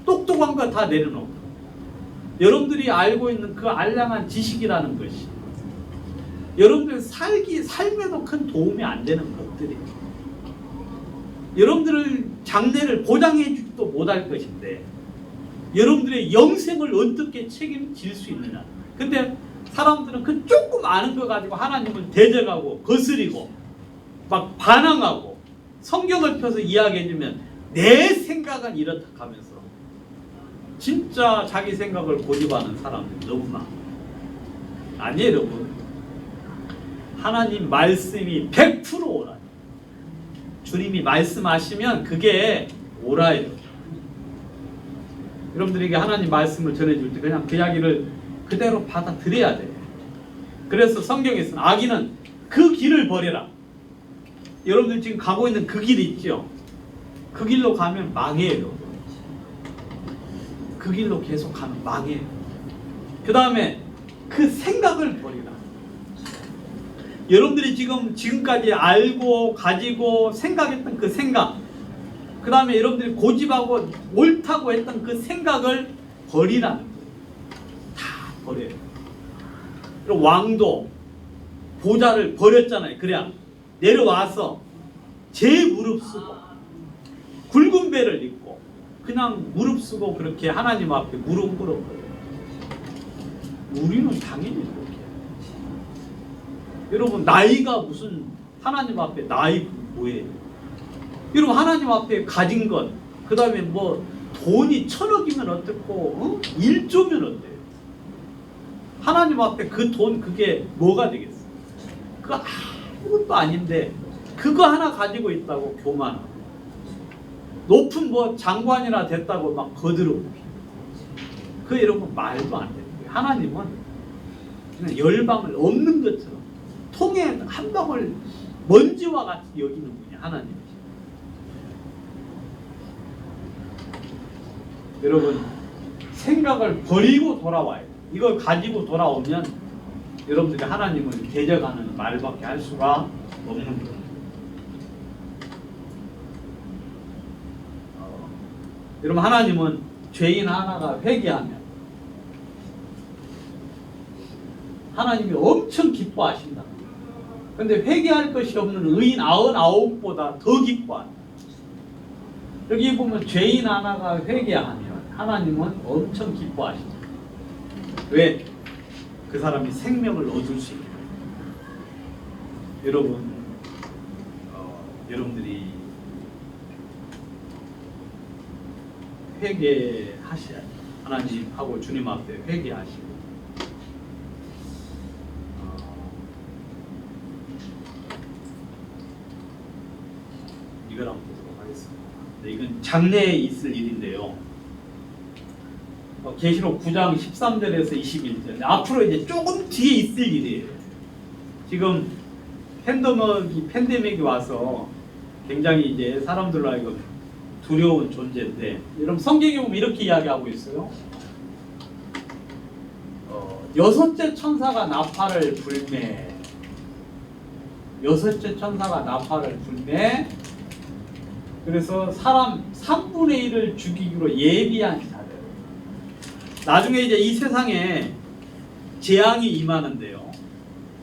똑똑한 거 다 내려놓고, 여러분들이 알고 있는 그 알량한 지식이라는 것이 여러분들 삶에도 큰 도움이 안 되는 것들이에요. 여러분들을 장래를 보장해 주지도 못할 것인데 여러분들의 영생을 어떻게 책임질 수 있느냐. 근데 사람들은 그 조금 아는 거 가지고 하나님을 대적하고 거스리고 막 반항하고 성경을 펴서 이야기해주면 내 생각은 이렇다 하면서 진짜 자기 생각을 고집하는 사람들이 너무 많아. 아니에요, 여러분. 하나님 말씀이 100% 오라. 주님이 말씀하시면 그게 오라예요. 여러분들에게 하나님 말씀을 전해줄 때 그냥 그 이야기를 그대로 받아들여야 돼요. 그래서 성경에서는 악인은 그 길을 버려라. 여러분들 지금 가고 있는 그 길이 있죠? 그 길로 가면 망해요. 그 길로 계속 가면 망해요. 그 다음에 그 생각을 버리라. 여러분들이 지금까지 알고 가지고 생각했던 그 생각, 그 다음에 여러분들이 고집하고 옳다고 했던 그 생각을 버리라는 거예요. 다 버려요. 그리고 왕도 보좌를 버렸잖아요. 그래야 내려와서 제 무릎 쓰고 굵은 배를 입고 그냥 무릎 쓰고 그렇게 하나님 앞에 무릎 꿇었거든요. 우리는 당연히 그렇게 해요. 여러분 나이가 무슨 하나님 앞에 나이 뭐예요? 여러분 하나님 앞에 가진 것, 그 다음에 뭐 돈이 1,000억이면 어떻고 1조면 어때요? 하나님 앞에 그 돈 그게 뭐가 되겠어요? 그거 아무것도 아닌데 그거 하나 가지고 있다고 교만하고 높은 뭐 장관이나 됐다고 막 거들고 그 여러분 말도 안 되는 거예요. 하나님은 그냥 열방을 없는 것처럼 통에 한 방울 먼지와 같이 여기는 분이 하나님이죠. 여러분 생각을 버리고 돌아와요. 이걸 가지고 돌아오면 여러분들이 하나님을 대적하는 말밖에 할 수가 없는 거예요. 여러분 하나님은 죄인 하나가 회개하면 하나님이 엄청 기뻐하신다. 그런데 회개할 것이 없는 의인 99보다 더 기뻐한다. 여기 보면 죄인 하나가 회개하면 하나님은 엄청 기뻐하신다. 왜? 그 사람이 생명을 얻을 수 있는 거예요. 여러분 여러분들이 회개하셔야 돼요. 하나님하고 주님 앞에 회개하시고 이걸 한번 보도록 하겠습니다. 네, 이건 장래에 있을 일인데요. 계시록 9장 13절에서 21절. 앞으로 이제 조금 뒤에 있을 일이에요. 지금 팬데믹이 와서 굉장히 이제 사람들로 하여금 두려운 존재인데, 여러분 성경에 보면 이렇게 이야기하고 있어요. 여섯째 천사가 나팔을 불매. 여섯째 천사가 나팔을 불매. 그래서 사람 3분의 1을 죽이기로 예비한 자들. 나중에 이제 이 세상에 재앙이 임하는데요.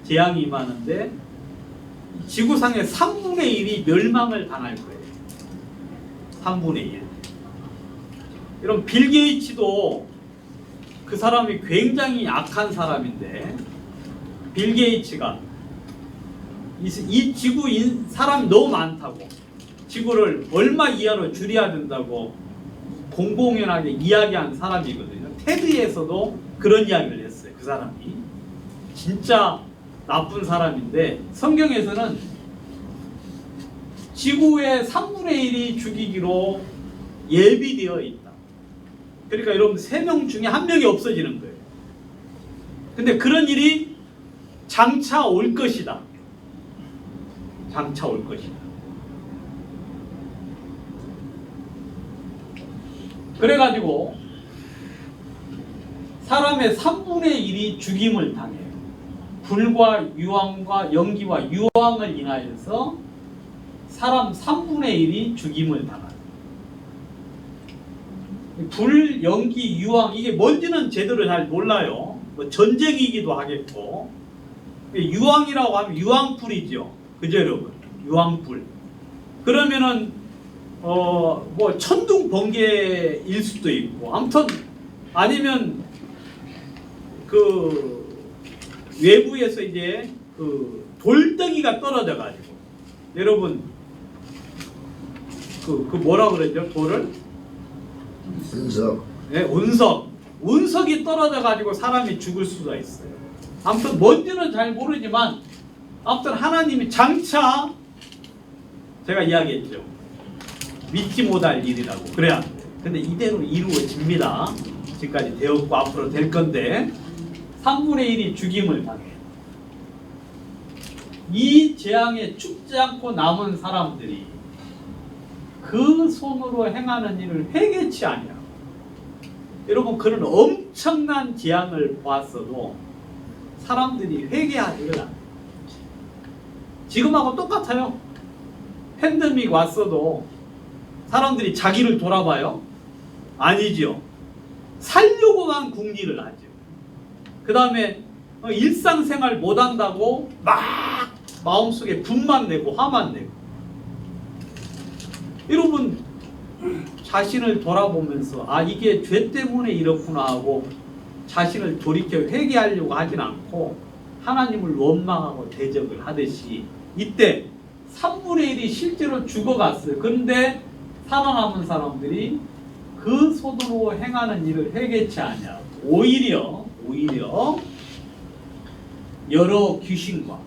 재앙이 임하는데 지구상의 3분의 1이 멸망을 당할 거예요. 3분의 1. 여러분 빌 게이츠도 그 사람이 굉장히 악한 사람인데, 빌 게이츠가 이 지구인 사람이 너무 많다고 지구를 얼마 이하로 줄여야 된다고 공공연하게 이야기한 사람이거든요. 테드에서도 그런 이야기를 했어요. 그 사람이 진짜 나쁜 사람인데, 성경에서는 지구의 3분의 1이 죽이기로 예비되어 있다. 그러니까 여러분 3명 중에 1명이 없어지는 거예요. 근데 그런 일이 장차 올 것이다. 장차 올 것이다. 그래가지고 사람의 3분의 1이 죽임을 당해요. 불과 유황과 연기와 유황을 인하여서 사람 3분의 1이 죽임을 당하요. 불, 연기, 유황, 이게 뭔지는 제대로 잘 몰라요. 뭐 전쟁이기도 하겠고, 유황이라고 하면 유황불이죠. 그죠 여러분? 유황불. 그러면은 뭐 천둥 번개일 수도 있고, 아무튼 아니면 그 외부에서 이제 그 돌덩이가 떨어져 가지고, 여러분 그 뭐라 그러죠? 돌을 운석. 네, 운석이 떨어져 가지고 사람이 죽을 수가 있어요. 아무튼 뭔지는 잘 모르지만 아무튼 하나님이 장차, 제가 이야기했죠, 믿지 못할 일이라고. 그래야 근데 이대로 이루어집니다. 지금까지 되었고 앞으로 될 건데 3분의 1이 죽임을 당해요. 이 재앙에 죽지 않고 남은 사람들이 그 손으로 행하는 일을 회개치 아니하고, 여러분 그런 엄청난 재앙을 보았어도 사람들이 회개하지를 않아요. 지금하고 똑같아요. 팬데믹 왔어도 사람들이 자기를 돌아봐요? 아니죠. 살려고만 궁리를 하죠. 그 다음에 일상생활 못한다고 막 마음속에 분만 내고 화만 내고. 여러분 자신을 돌아보면서 아 이게 죄 때문에 이렇구나 하고 자신을 돌이켜 회개하려고 하진 않고 하나님을 원망하고 대적을 하듯이 이때 3분의 1이 실제로 죽어갔어요. 그런데 살아남은 사람들이 그 손으로 행하는 일을 회개치 않냐. 오히려 여러 귀신과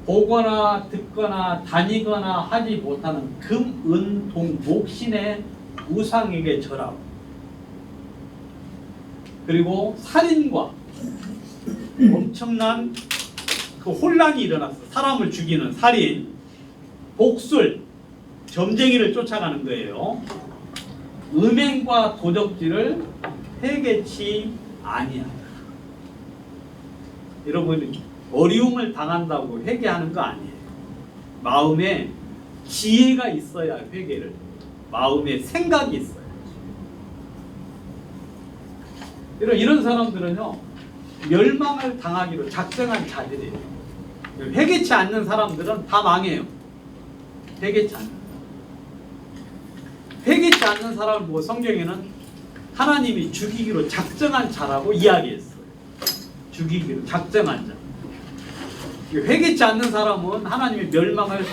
보거나 듣거나 다니거나 하지 못하는 금, 은, 동, 목신의 우상에게 절하고 그리고 살인과 엄청난 그 혼란이 일어났어. 사람을 죽이는 살인, 복술, 점쟁이를 쫓아가는 거예요. 음행과 도적질을 회개치 아니하다. 여러분 어려움을 당한다고 회개하는 거 아니에요. 마음에 지혜가 있어야 회개를, 마음에 생각이 있어요. 이런 사람들은요 멸망을 당하기로 작정한 자들이에요. 회개치 않는 사람들은 다 망해요. 회개치 않는 사람을 보고 성경에는 하나님이 죽이기로 작정한 자라고 이야기했어요. 죽이기로 작정한 자. 회개치 않는 사람은 하나님이 멸망을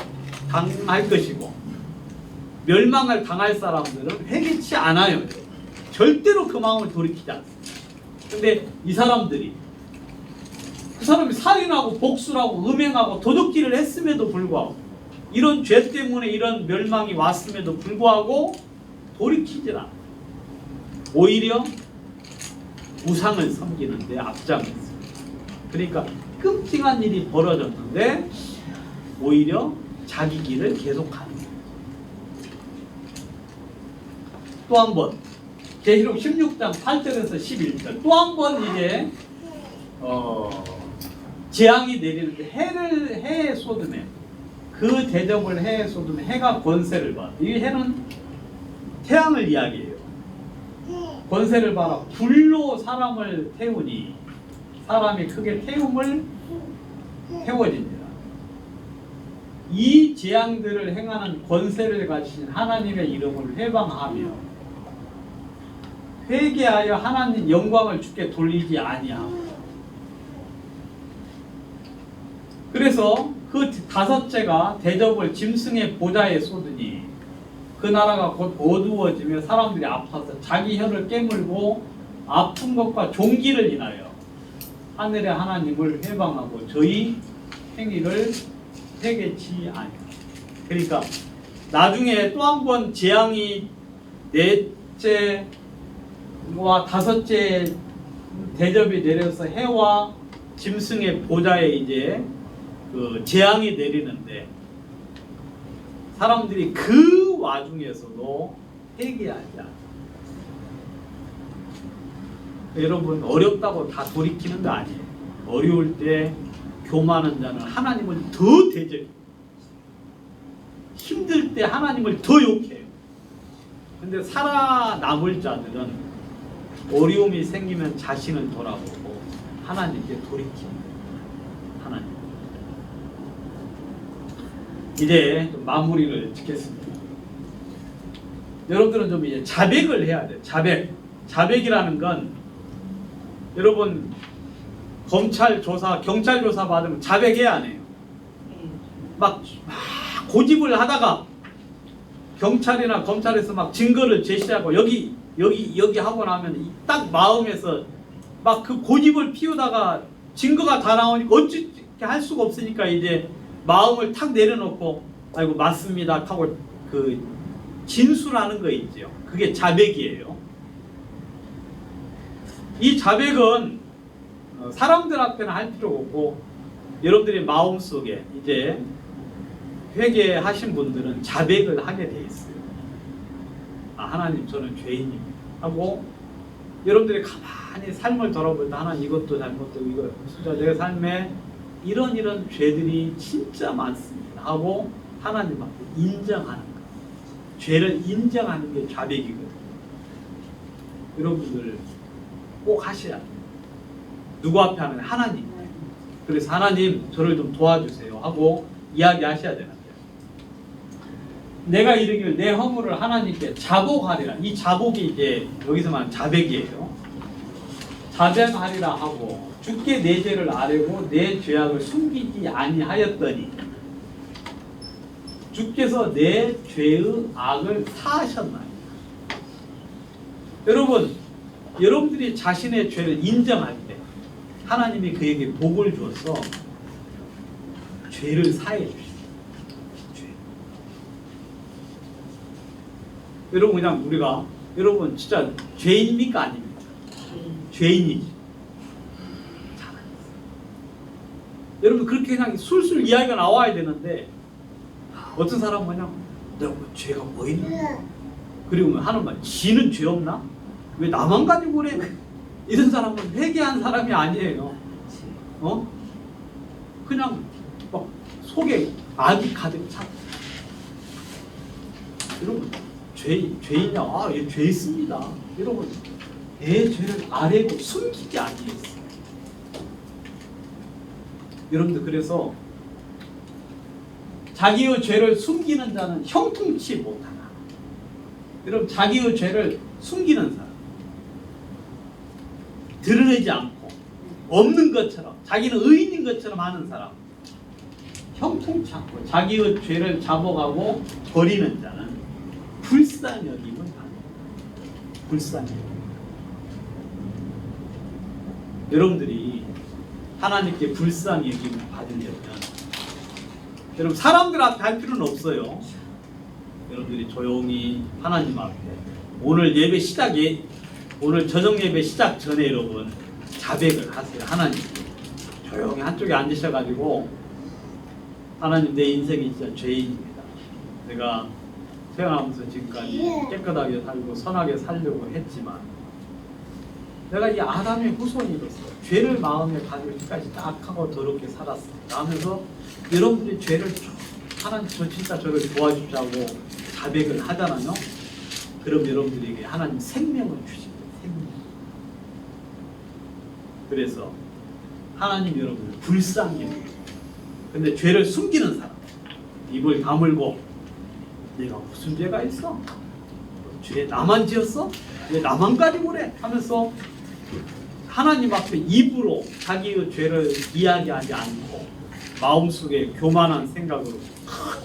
당할 것이고 멸망을 당할 사람들은 회개치 않아요. 절대로 그 마음을 돌이키지 않습니다. 근데 이 사람들이 그 사람이 살인하고 복수하고 음행하고 도둑질을 했음에도 불구하고 이런 죄 때문에 이런 멸망이 왔음에도 불구하고 돌이키질 않아요. 오히려 우상을 섬기는데 앞장섰어요. 그러니까 끔찍한 일이 벌어졌는데 오히려 자기 길을 계속하는 거예요. 또 한 번 계시록 16장 8절에서 11절 또 한 번 이제 재앙이 내리는데 해에 쏟으면 그 대접을 해에 쏟으면 해가 권세를 받아. 이 해는 태양을 이야기해요. 권세를 받아 불로 사람을 태우니 사람이 크게 태움을 태워집니다. 이 재앙들을 행하는 권세를 가지신 하나님의 이름을 회방하며 회개하여 하나님 영광을 주께 돌리지 아니하고 그래서 그 다섯째가 대접을 짐승의 보좌에 쏟으니 그 나라가 곧 어두워지며 사람들이 아파서 자기 혀를 깨물고 아픈 것과 종기를 인하여 하늘의 하나님을 회방하고 저희 행위를 회개치 아니하고 그러니까 나중에 또 한 번 재앙이 넷째와 다섯째 대접이 내려서 해와 짐승의 보좌에 이제 그 재앙이 내리는데 사람들이 그 와중에서도 회개하지 않아요. 여러분 어렵다고 다 돌이키는 거 아니에요. 어려울 때 교만한 자는 하나님을 더 대적해요. 힘들 때 하나님을 더 욕해요. 근데 살아남을 자들은 어려움이 생기면 자신을 돌아보고 하나님께 돌이킵니다. 하나님. 이제 좀 마무리를 짓겠습니다. 여러분들은 좀 이제 자백을 해야 돼요. 자백이라는 건 여러분 검찰 조사, 경찰 조사 받으면 자백해야 안 해요. 막 고집을 하다가 경찰이나 검찰에서 막 증거를 제시하고 여기 하고 나면 딱 마음에서 막 그 고집을 피우다가 증거가 다 나오니까 어찌 할 수가 없으니까 이제 마음을 탁 내려놓고 아이고 맞습니다 하고 그 진술하는 거 있죠. 그게 자백이에요. 이 자백은 사람들 앞에는 할 필요가 없고 여러분들의 마음속에 이제 회개하신 분들은 자백을 하게 돼 있어요. 아, 하나님 저는 죄인입니다 하고 여러분들이 가만히 삶을 돌아볼 때 하나님 이것도 잘못되고 이거 진짜 내 삶에 이런 죄들이 진짜 많습니다 하고 하나님 앞에 인정하는 거예요. 죄를 인정하는 게 자백이거든요. 여러분들 꼭 하셔야 돼요. 누구 앞에 하면 하나님. 그래서 하나님 저를 좀 도와주세요 하고 이야기하셔야 되는데, 내가 이르기를 내 허물을 하나님께 자복하리라. 이 자복이 이제 여기서 말하는 자백이에요. 자백하리라 하고 주께 내 죄를 아뢰고 내 죄악을 숨기지 아니하였더니 주께서 내 죄의 악을 사하셨나이다. 여러분, 여러분들이 자신의 죄를 인정할 때 하나님이 그에게 복을 주어서 죄를 사해 주십니다. 죄. 여러분, 그냥 우리가, 여러분 진짜 죄인입니까 아닙니까? 죄인이지. 여러분 그렇게 그냥 술술 이야기가 나와야 되는데, 어떤 사람은 그냥 내가 뭐 죄가 뭐 있나? 그리고 하는 말, 지는 죄 없나? 왜 나만 가지고 그래? 이런 사람은 회개한 사람이 아니에요. 그냥 막 속에 악이 가득 차. 여러분 죄이냐? 아, 얘 죄 있습니다. 여러분 내 죄를 아뢰고 숨기지 아니했어요. 여러분들 그래서 자기의 죄를 숨기는 자는 형통치 못하나. 여러분 자기의 죄를 숨기는 사람, 드러내지 않고 없는 것처럼 자기는 의인인 것처럼 하는 사람, 형통치 않고 자기의 죄를 자복하고 버리는 자는 불쌍히 여김을 받는. 불쌍히 여김. 여러분들이 하나님께 불쌍히 여김을 받으려면 여러분 사람들 앞에 할 필요는 없어요. 여러분들이 조용히 하나님 앞에 오늘 예배 시작에, 오늘 저녁 예배 시작 전에 여러분 자백을 하세요. 하나님 조용히 한쪽에 앉으셔가지고, 하나님 내 인생이 진짜 죄인입니다. 내가 태어나면서 지금까지 깨끗하게 살고 선하게 살려고 했지만 내가 이 아담의 후손으로서 죄를 마음에 가지고 지금까지 딱하고 더럽게 살았습니다 하면서 여러분들이 죄를 하나님 저 진짜 저를 도와주자고 자백을 하잖아요. 그럼 여러분들에게 하나님 생명을 주십니다. 생명. 그래서 하나님 여러분을 불쌍히 여겨요. 근데 죄를 숨기는 사람, 입을 다물고 내가 무슨 죄가 있어? 죄 나만 지었어? 왜 나만 가지고 그래? 하면서 하나님 앞에 입으로 자기의 죄를 이야기하지 않고 마음속에 교만한 생각으로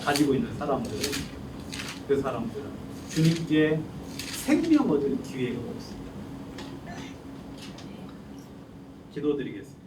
가지고 있는 사람들은, 그 사람들은 주님께 생명 얻을 기회가 없습니다. 기도드리겠습니다.